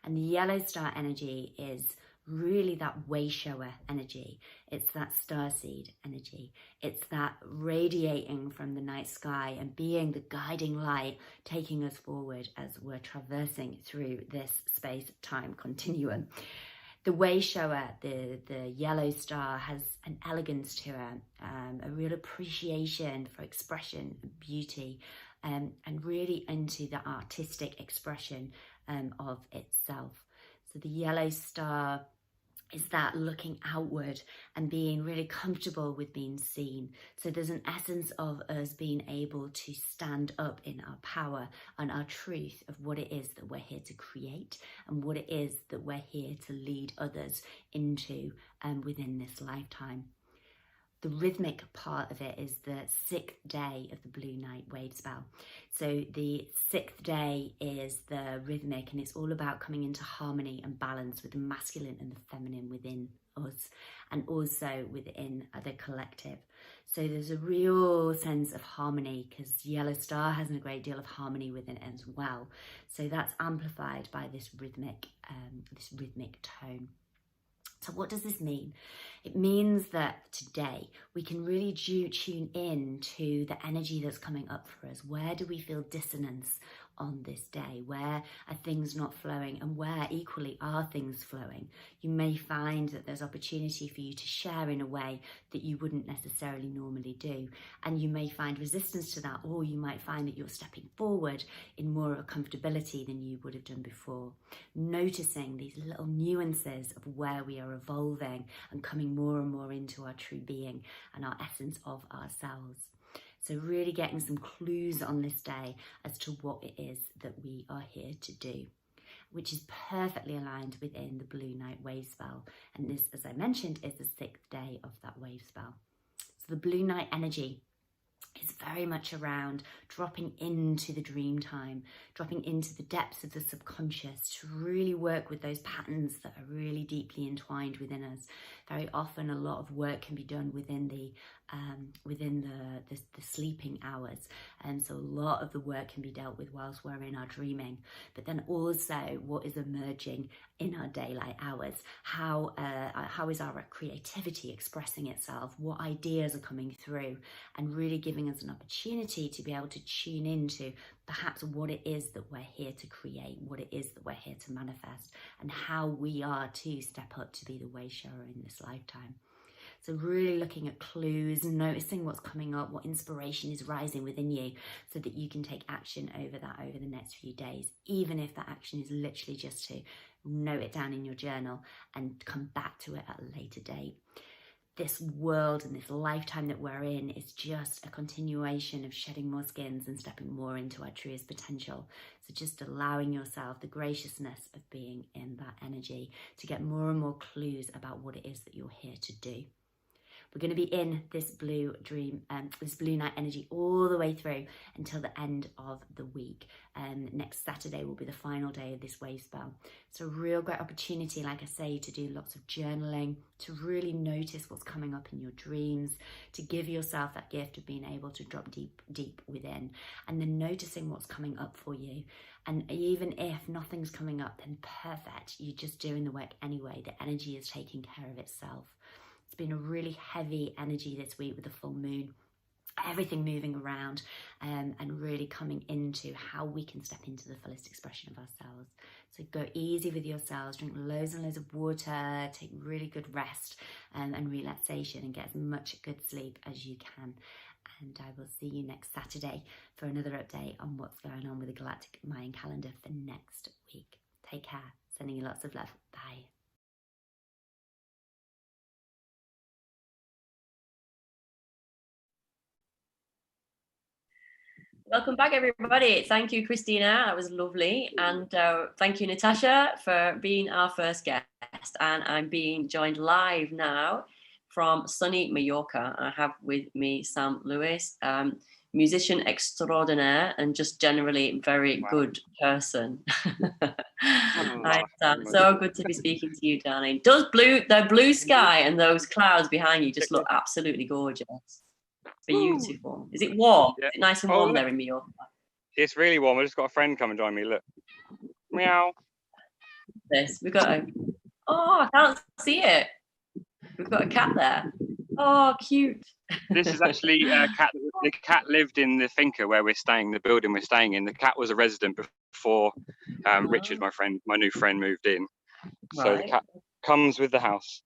And the yellow star energy is really that way shower energy. It's that starseed energy. It's that radiating from the night sky and being the guiding light, taking us forward as we're traversing through this space-time continuum. The way shower, the yellow star, has an elegance to it, a real appreciation for expression and beauty, and really into the artistic expression of itself. So the yellow star is that looking outward and being really comfortable with being seen. So there's an essence of us being able to stand up in our power and our truth of what it is that we're here to create and what it is that we're here to lead others into within this lifetime. The rhythmic part of it is the 6th day of the Blue Night Wave spell. So the 6th day is the rhythmic, and it's all about coming into harmony and balance with the masculine and the feminine within us, and also within the collective. So there's a real sense of harmony, because Yellow Star has a great deal of harmony within it as well. So that's amplified by this rhythmic tone. So what does this mean? It means that today we can really tune in to the energy that's coming up for us. Where do we feel dissonance on this day? Where are things not flowing, and where equally are things flowing? You may find that there's opportunity for you to share in a way that you wouldn't necessarily normally do, and you may find resistance to that, or you might find that you're stepping forward in more of a comfortability than you would have done before. Noticing these little nuances of where we are evolving and coming more and more into our true being and our essence of ourselves. So really getting some clues on this day as to what it is that we are here to do, which is perfectly aligned within the Blue Night wave spell. And this, as I mentioned, is the 6th day of that wave spell. So the Blue Night energy is very much around dropping into the dream time, dropping into the depths of the subconscious to really work with those patterns that are really deeply entwined within us. Very often a lot of work can be done within the sleeping hours, and so a lot of the work can be dealt with whilst we're in our dreaming. But then also what is emerging in our daylight hours, how is our creativity expressing itself, what ideas are coming through, and really giving us an opportunity to be able to tune into perhaps what it is that we're here to create, what it is that we're here to manifest, and how we are to step up to be the way shower in this lifetime. So really looking at clues, noticing what's coming up, what inspiration is rising within you, so that you can take action over that over the next few days, even if that action is literally just to note it down in your journal and come back to it at a later date. This world and this lifetime that we're in is just a continuation of shedding more skins and stepping more into our truest potential. So just allowing yourself the graciousness of being in that energy to get more and more clues about what it is that you're here to do. We're going to be in this blue night energy all the way through until the end of the week. Next Saturday will be the final day of this wave spell. So a real great opportunity, like I say, to do lots of journaling, to really notice what's coming up in your dreams, to give yourself that gift of being able to drop deep within, and then noticing what's coming up for you. And even if nothing's coming up, then perfect. You're just doing the work anyway. The energy is taking care of itself. It's been a really heavy energy this week with the full moon, everything moving around, and really coming into how we can step into the fullest expression of ourselves. So go easy with yourselves, drink loads and loads of water, take really good rest and relaxation, and get as much good sleep as you can. And I will see you next Saturday for another update on what's going on with the Galactic Mayan calendar for next week. Take care. Sending you lots of love. Bye. Welcome back, everybody. Thank you, Christina. That was lovely. And thank you, Natasha, for being our first guest. And I'm being joined live now from sunny Mallorca. I have with me Sam Lewis, musician extraordinaire and just generally very good person. Hi, Sam. So good to be speaking to you, darling. Does the blue sky and those clouds behind you just look absolutely gorgeous? Beautiful. Is it warm? Yeah. Is it nice and warm there in Mallorca? It's really warm. I just got a friend come and join me. Look. Meow. We've got a... Oh, I can't see it. We've got a cat there. Oh, cute. This is actually a cat. The cat lived in the finca where we're staying, the building we're staying in. The cat was a resident before Richard, my new friend, moved in. So the cat comes with the house.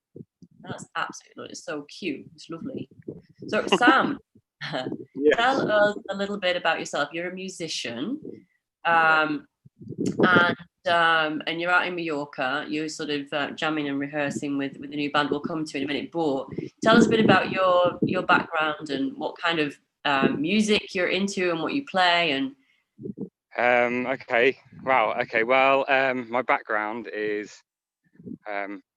That's absolutely, it's so cute. It's lovely. So Sam, yes. Tell us a little bit about yourself. You're a musician, and you're out in Mallorca. You're sort of jamming and rehearsing with the new band. We'll come to in a minute. But tell us a bit about your background and what kind of music you're into and what you play. And okay, wow. Okay, well, my background is.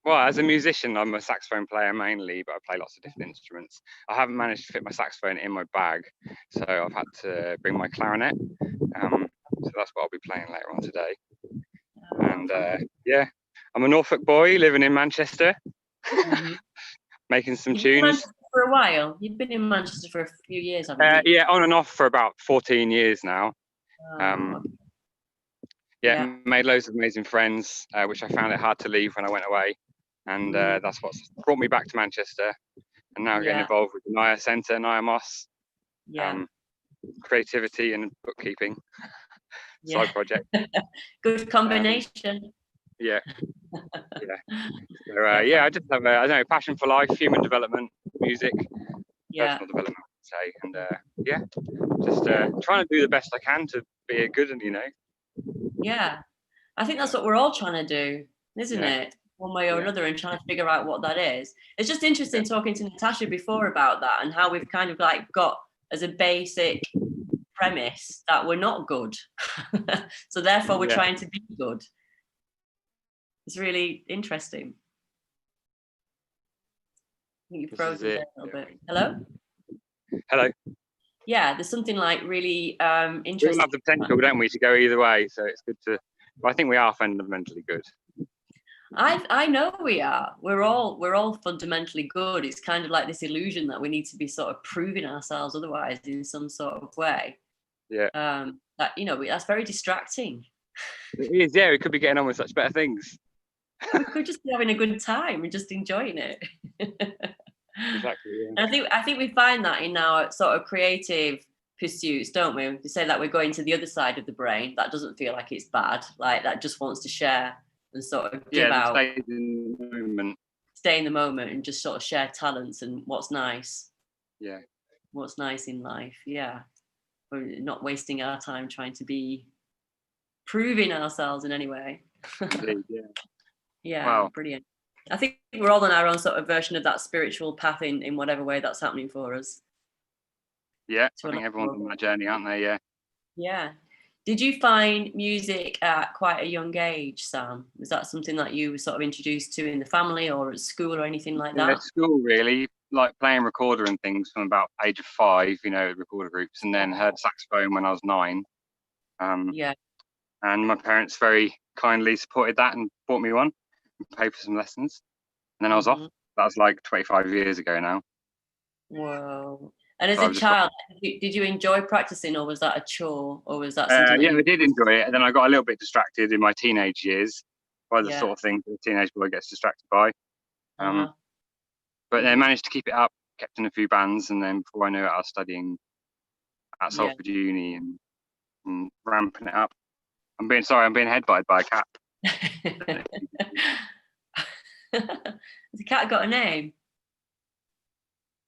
Well, as a musician, I'm a saxophone player mainly, but I play lots of different instruments. I haven't managed to fit my saxophone in my bag, so I've had to bring my clarinet. So that's what I'll be playing later on today. And yeah, I'm a Norfolk boy living in Manchester, making some tunes. Been in Manchester for a while. You've been in Manchester for a few years, haven't you? Yeah, on and off for about 14 years now. Yeah, made loads of amazing friends, which I found it hard to leave when I went away. And that's what's brought me back to Manchester. And now getting involved with the Naya Centre, Naya Moss, creativity and bookkeeping. side project. Good combination. Yeah. So, I just have I don't know, passion for life, human development, music, personal development, I'd say, and just trying to do the best I can to be a good, and Yeah, I think that's what we're all trying to do, isn't it? One way or another, and trying to figure out what that is. It's just interesting talking to Natasha before about that and how we've kind of like got as a basic premise that we're not good. So therefore we're trying to be good. It's really interesting. I think you've frozen there a little bit. Hello? Yeah, there's something like really interesting. We all have the potential, don't we, to go either way. So it's good to. Well, I think we are fundamentally good. I know we are. We're all fundamentally good. It's kind of like this illusion that we need to be sort of proving ourselves otherwise in some sort of way. Yeah. That that's very distracting. It is. Yeah, we could be getting on with such better things. We could just be having a good time and just enjoying it. Exactly. Yeah. And I think we find that in our sort of creative pursuits, don't we? We say that we're going to the other side of the brain. That doesn't feel like it's bad. Like that just wants to share and sort of give out. Stay in the moment. Stay in the moment and just sort of share talents and what's nice. Yeah. What's nice in life. Yeah. We're not wasting our time trying to be proving ourselves in any way. Indeed, yeah. Yeah. Wow. Brilliant. I think we're all on our own sort of version of that spiritual path in whatever way that's happening for us. Yeah, I think everyone's on that journey, aren't they? Yeah. Yeah. Did you find music at quite a young age, Sam? Was that something that you were sort of introduced to in the family or at school or anything like that? At school, really, like playing recorder and things from about age of 5, recorder groups, and then heard saxophone when I was 9. And my parents very kindly supported that and bought me one and paid for some lessons. And then I was off. That was like 25 years ago now. Whoa. And as a child, did you enjoy practicing, or was that a chore, or was that something? I did enjoy it, and then I got a little bit distracted in my teenage years by the sort of thing that a teenage boy gets distracted by. But then managed to keep it up, kept in a few bands, and then before I knew it, I was studying at Salford Uni and ramping it up. I'm being headbutted by a cat. Has the cat got a name?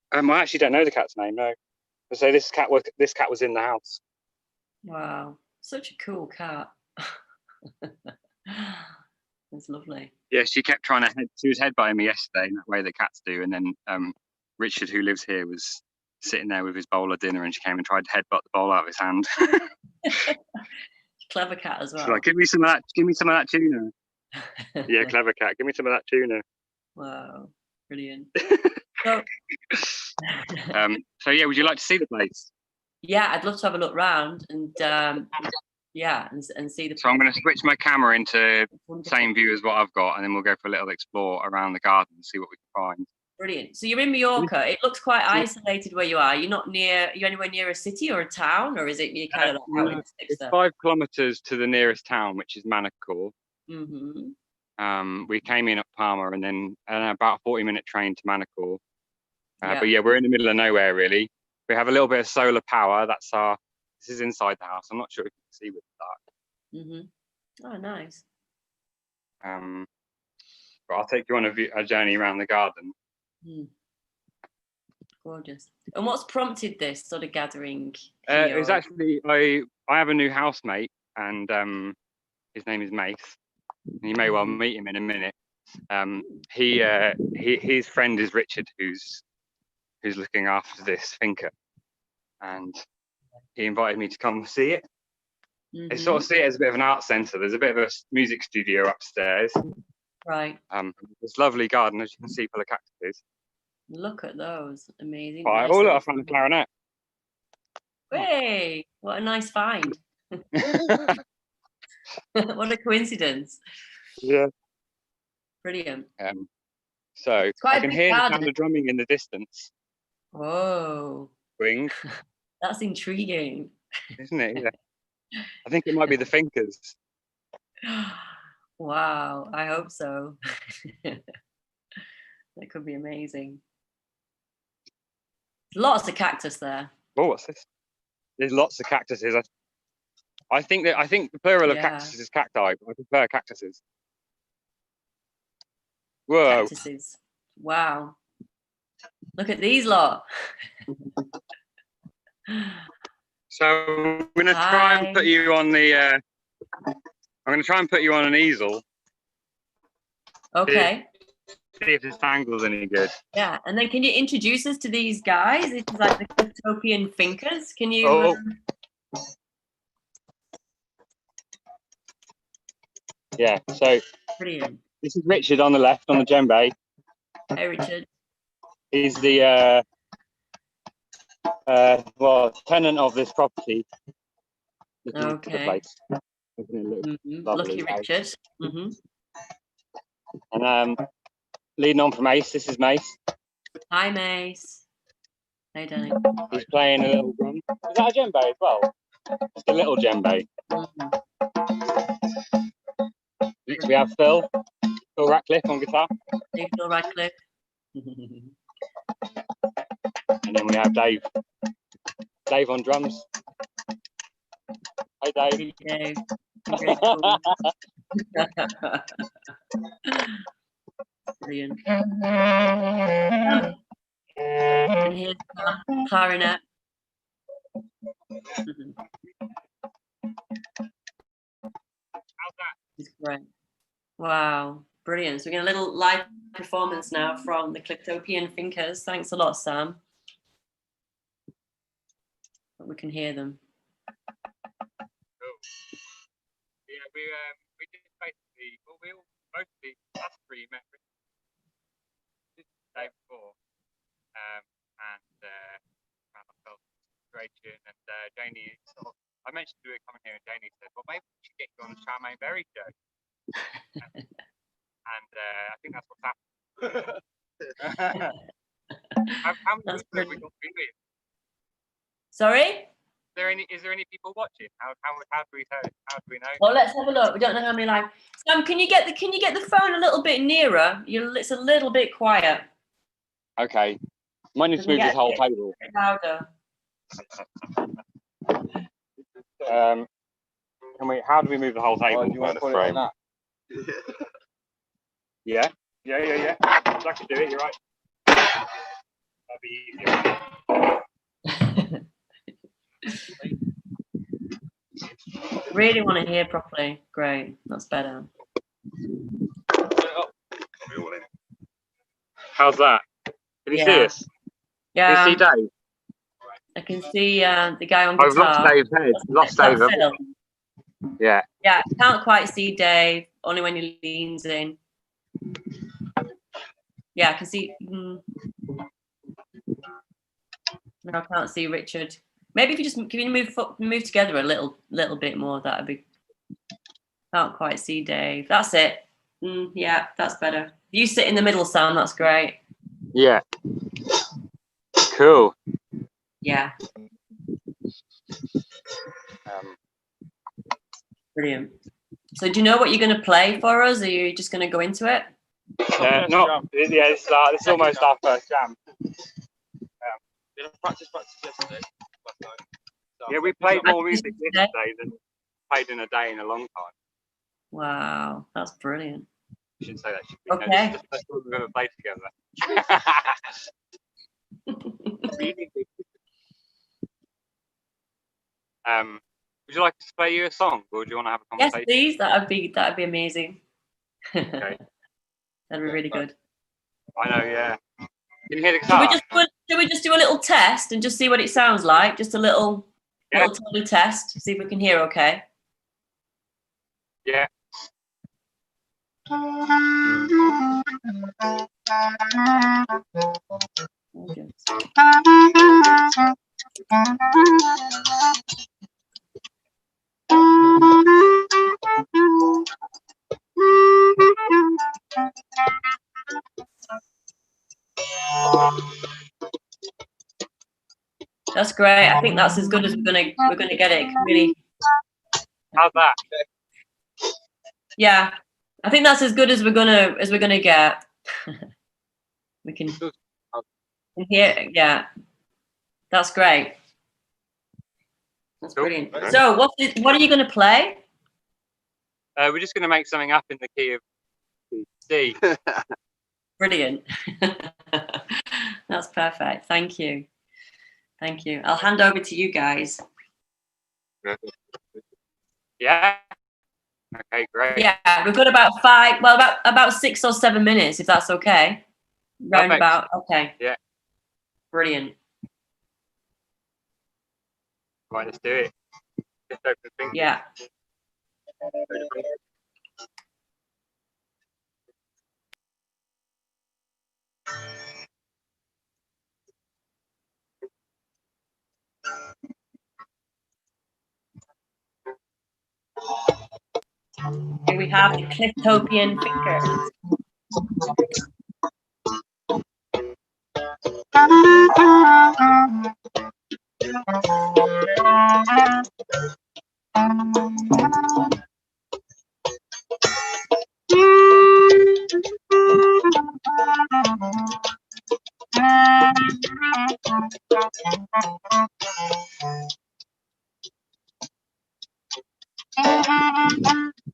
I actually don't know the cat's name. No. So this cat was in the house. Wow, such a cool cat. That's lovely. Yeah, she kept trying to she was headbutting me yesterday in that way that cats do, and then Richard, who lives here, was sitting there with his bowl of dinner, and she came and tried to headbutt the bowl out of his hand. Clever cat as well. She's like, give me some of that tuna. Yeah, clever cat. Give me some of that tuna. Wow, brilliant. So yeah, would you like to see the place? Yeah, I'd love to have a look round and and see the. So I'm going to switch my camera into same view as what I've got, and then we'll go for a little explore around the garden and see what we can find. Brilliant. So you're in Mallorca. It looks quite isolated where you are. You're not near. Are you anywhere near a city or a town, or is it you kind of like out in the sticks it's there? 5 kilometers to the nearest town, which is Manacor. We came in at Palma, and then about a 40-minute train to Manacor. But yeah, we're in the middle of nowhere, really. We have a little bit of solar power. This is inside the house. I'm not sure if you can see with that. Oh, nice. But I'll take you on a journey around the garden. Gorgeous. And what's prompted this sort of gathering? It's actually I have a new housemate, and his name is Mace. You may well meet him in a minute. His friend is Richard, who's looking after this finca, and he invited me to come see it. I sort of see it as a bit of an art centre. There's a bit of a music studio upstairs. Right. This lovely garden, as you can see, full of cactuses. Look at those, amazing. Nice. Oh, look, I found a clarinet. Hey, what a nice find. What a coincidence. Yeah. Brilliant. So I can hear the sound of drumming in the distance. Whoa. Swing. That's intriguing. Isn't it? Yeah. I think it might be the Finkers. Wow, I hope so. That could be amazing. Lots of cactus there. Oh, what's this? There's lots of cactuses. I think the plural of Yeah. cactuses is cacti. I prefer cactuses. Whoa. Cactuses. Wow. Look at these lot. So I'm going to try and put you on the. I'm going to try and put you on an easel. Okay. See if this angle's any good. Yeah, and then can you introduce us to these guys? This is like the Cliftopian thinkers. Can you? Oh. Yeah. So. Brilliant. This is Richard on the left on the djembe. Hey, Richard. He's the tenant of this property. Okay. Lucky Richard. And leading on from Ace, this is Mace. Hi, Mace. Hey, Danny. He's playing a little drum. Is that a djembe as well? Just a little djembe. Next we have Phil Ratcliffe on guitar. Hey, Phil Ratcliffe. And then we have Dave. Dave on drums. Hey, Dave. Hey, Dave. Really cool. Brilliant. And here's clarinet. It's great. Wow, brilliant. So we're getting a little live performance now from the Cliftopian thinkers. Thanks a lot, Sam. But we can hear them. Cool. Yeah, we did basically, well, we all mostly us three met the day before, and found ourselves in a situation, and Janie sort of, I mentioned we were coming here, and Janie said, well, maybe we should get you on the Charmain Berry show. And I think that's what's happened. How many people have we got viewing? Sorry? Is there any people watching? How do we know? Well, let's have a look. We don't know how many live. Sam, can you get the phone a little bit nearer? It's a little bit quiet. Okay. Might need to move this whole table. Louder. How do we move the whole table? Do you want to put it on that? Yeah. I could do it, you're right. That'd be easier. Really want to hear properly. Great. That's better. How's that? Can you see us? Yeah. Can you see Dave? I can see the guy on guitar. I've lost Dave's head. Lost Dave. Phil. Yeah. Yeah, can't quite see Dave, only when he leans in. Yeah, I can see. No, I can't see Richard. Maybe if you move together a little bit more, that'd be. Can't quite see Dave. That's it. Yeah, that's better. You sit in the middle, Sam. That's great. Yeah. Cool. Yeah. Brilliant. So, do you know what you're going to play for us? Are you just going to go into it? No. Yeah, this is almost our first jam. Practice yesterday. Yeah, we played more music yesterday than played in a day in a long time. Wow, that's brilliant. You shouldn't say that. Okay. This is the first time we've ever played together. Would you like us to play you a song, or do you want to have a conversation? Yes, please. That'd be amazing. Okay. That'd be really good. I know. Yeah. Can you hear the guitar? Should we just do a little test and just see what it sounds like? Just a little tiny test. See if we can hear. Okay. Yeah. That's great. I think that's as good as we're gonna get it. Really. How's that? Yeah, I think that's as good as we're gonna get. We can hear. Yeah, that's great. That's Cool. brilliant. Right. So what are you going to play? We're just going to make something up in the key of D. Brilliant. That's perfect. Thank you. Thank you. I'll hand over to you guys. Yeah. Okay, great. Yeah, we've got about 6 or 7 minutes, if that's okay. Round Perfect. about. Okay. Yeah. Brilliant. Right, let's do it. Just open the fingers. Yeah. Here we have the Cliftopian fingers.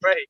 Great.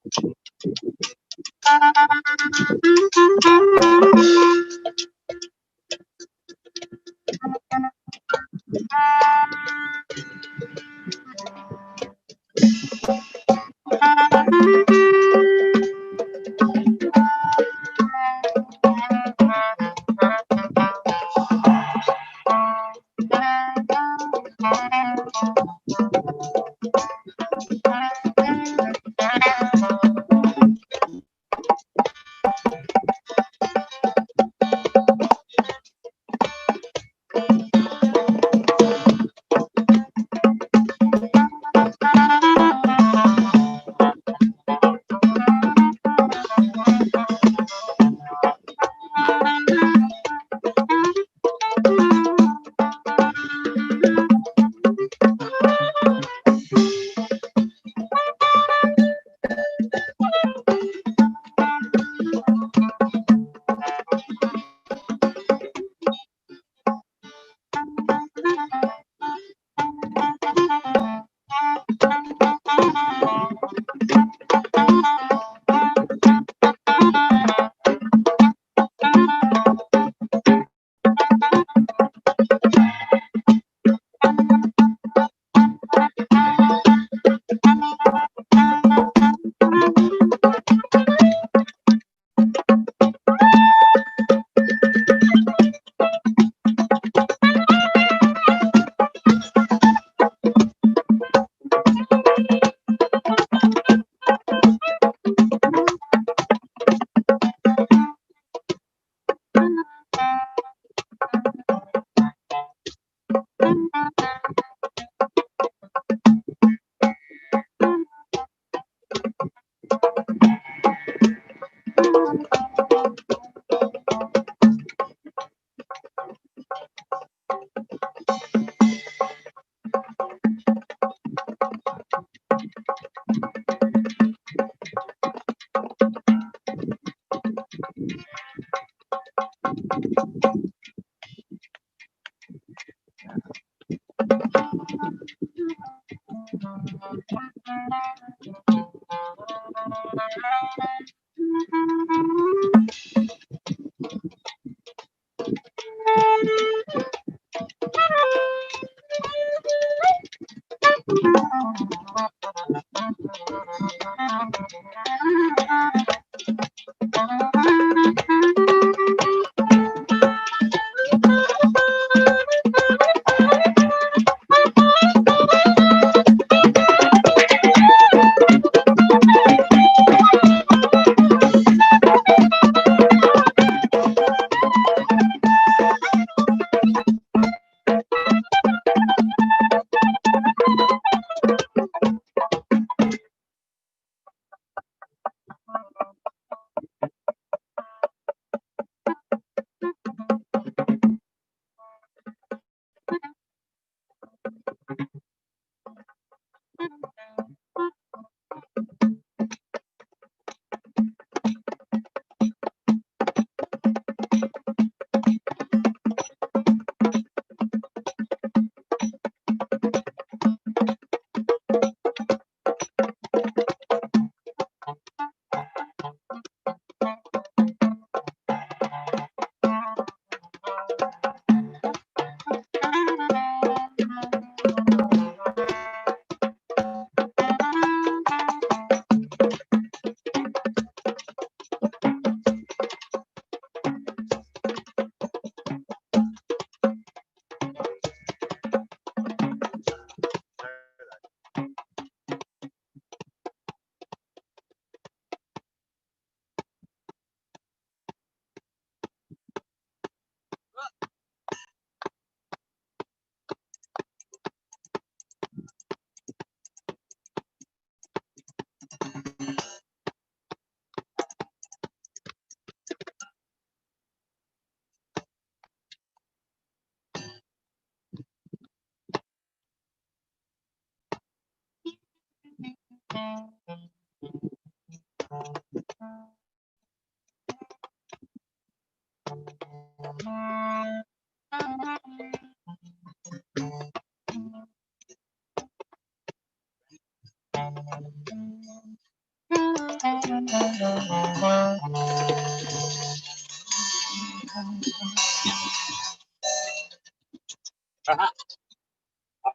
I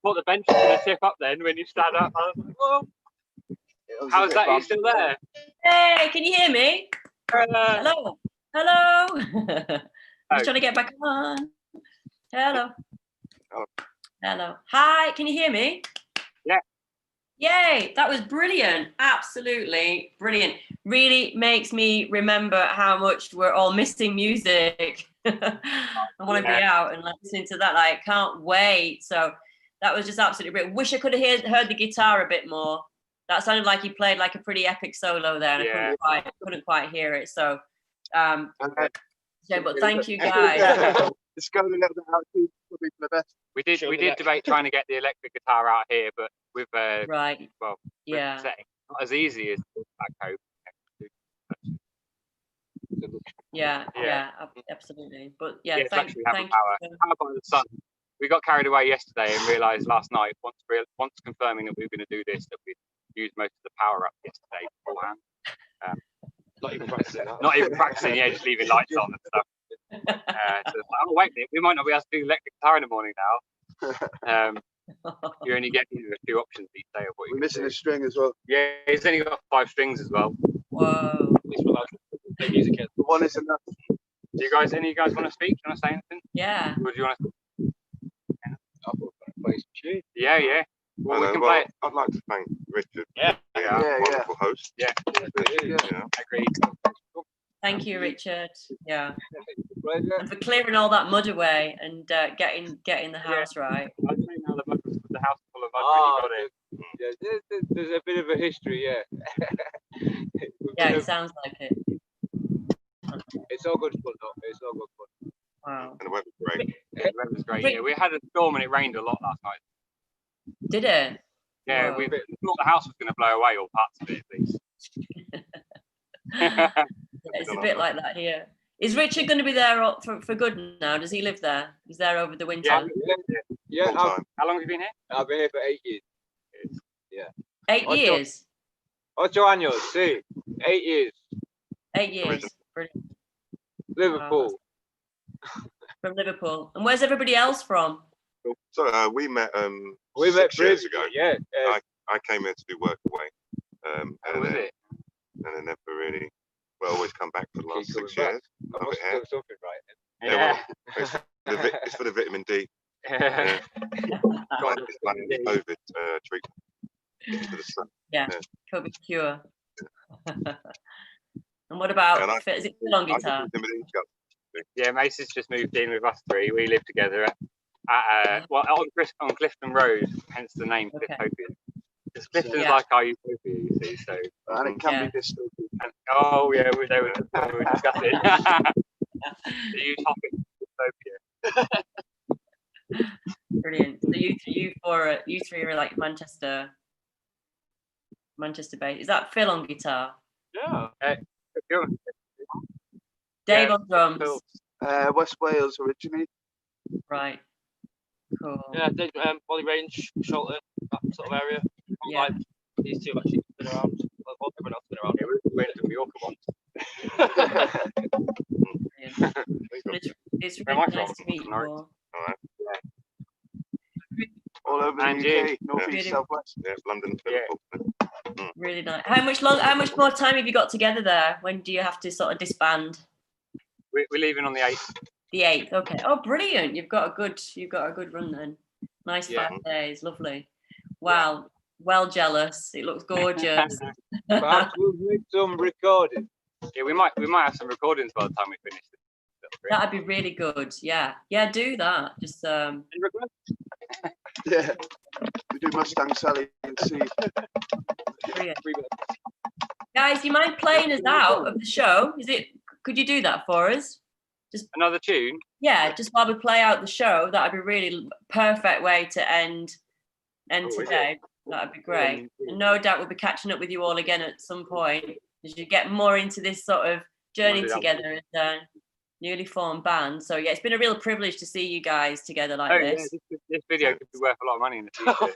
thought the bench was going to tip up then when you stand up. I was like, whoa. How's that? Are you still there? Hey, can you hear me? Hello. Hello. I'm just trying to get back on. Hello. Oh. Hello. Hi, can you hear me? Yeah. Yay, that was brilliant. Absolutely brilliant. Really makes me remember how much we're all missing music. I want to be out and listening to that. I can't wait. So that was just absolutely brilliant. Wish I could have heard the guitar a bit more. That sounded like he played like a pretty epic solo there, and I couldn't quite hear it. So, yeah, but thank you guys. Just go a little bit out, probably for the best. We did debate trying to get the electric guitar out here, but with right, well, yeah, setting, not as easy as back home. Yeah, absolutely. But yeah, thank you. Power by the sun. We got carried away yesterday and realised last night, once confirming that we were going to do this, that we used most of the power up yesterday beforehand. Not even practicing. Not even practicing, yeah, just leaving lights on and stuff. So it's like, oh wait a minute, we might not be able to do electric guitar in the morning now. You only get a few options each day of what you're missing a string as well. Yeah, he's only got 5 strings as well. Whoa. Play music here. One is enough. Do any of you guys want to speak? Do you want to say anything? Yeah. Or do you want to? Play some tune. Yeah. Well, we can play it. I'd like to thank Richard. Yeah. Wonderful host. Yeah. Agreed. Thank you, Richard. Yeah. And for clearing all that mud away and getting the house right. I don't know how the house full of mud really got it. Yeah, there's a bit of a history, yeah. Yeah, it sounds like it. It's all good fun, though. It's all good fun. Wow. And the weather's great. The weather's great. Yeah, we had a storm and it rained a lot last night. Did it? Yeah, Whoa. we thought the house was going to blow away, or parts of it at least. It's a bit like that here. Is Richard going to be there for good now? Does he live there? He's there over the winter? Yeah. How long have you been here? I've been here for 8 years. Yeah. 8 years? 8 años, sí. 8 years. 8 years. Brilliant. Liverpool. From Liverpool. And where's everybody else from? So we met 6 years ago. Yeah. I came here to do work away. How was it? And I never really, always come back for the last 6 years. I must have done something right then. Yeah. It's for the vitamin D. Yeah. It's like the COVID treatment. For the sun. Yeah. COVID cure. And what about, is it still on guitar? Yeah, Mason's just moved in with us 3. We live together at on Clifton Road, hence the name Cliftopia. Because Clifton's like our utopia, you see. So And it can be dystopian. We were discussing the utopic dystopia. Brilliant. So you 3 are like Manchester based. Is that Phil on guitar? Yeah. Dave on drums. West Wales originally. Right. Cool. Yeah, I did Bolly Range, Sholton, that sort of area. Yeah. Like, these 2 have actually been around. Well, everyone else has been around. Yeah, we went to Mallorca once. Brilliant. It's really nice to meet you all. All over the UK, North East, South West. Yeah, London, Liverpool. Really nice. How much more time have you got together there? When do you have to sort of disband? We're leaving on the 8th. The 8th. Okay. Oh, brilliant. You've got a good run then. Nice 5 days. Lovely. Wow. Well jealous. It looks gorgeous. Perhaps we'll make some recording. Yeah, we might have some recordings by the time we finish this. That'd be really good. Yeah. Yeah, do that. Just Yeah. We do Mustang Sally and see. brilliant. Guys, you mind playing us out of the show? Could you do that for us? Just another tune? Yeah, just while we play out the show, that'd be really perfect way to end end Oh, is today. That'd be great. And no doubt we'll be catching up with you all again at some point as you get more into this sort of journey together as a newly formed band. So yeah, it's been a real privilege to see you guys together like this. Yeah, this video could be worth a lot of money in the future.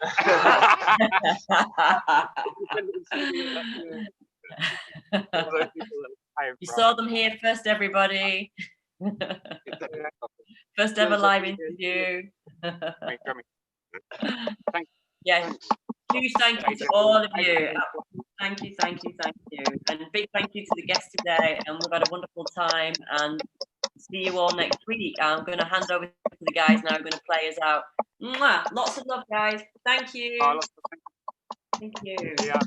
You saw them here first, everybody. First ever live interview. Yes, huge thank you to all of you. Thank you. And a big thank you to the guests today. And we've had a wonderful time. And see you all next week. I'm going to hand over to the guys now. I'm going to play us out. Mwah! Lots of love, guys. Thank you. Thank you. Yeah.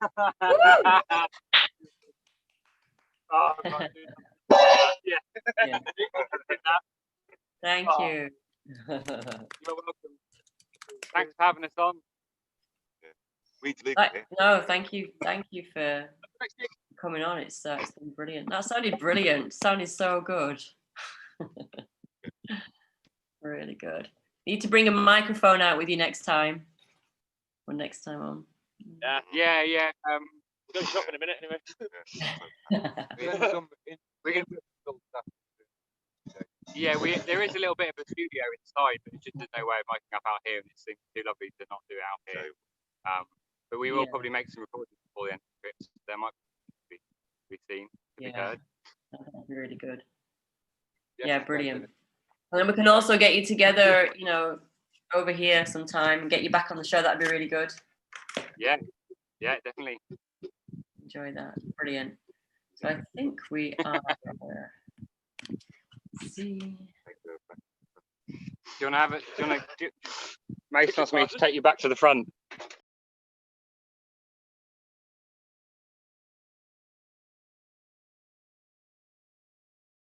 Oh, I'm not doing that. Yeah. Yeah. Thank you. You're welcome. Thanks for having us on. We need to leave Right, it here. no, thank you for coming on. It's been brilliant. That sounded brilliant. Sounded so good. Really good. Need to bring a microphone out with you next time. Or next time on. Yeah. We'll go shopping in a minute anyway. We can. Yeah, there is a little bit of a studio inside, but it's just there's no way of miking up out here, and it seems too lovely to not do it out here. But we will probably make some recordings before the end of the trip. So there might be seen, be heard. That'd be really good. Yes, Yeah, brilliant. And then we can also get you together, over here sometime and get you back on the show. That'd be really good. Yeah, definitely. Enjoy that. Brilliant. So I think we are. See. Do you want to have it? Mason asked me to take you back to the front.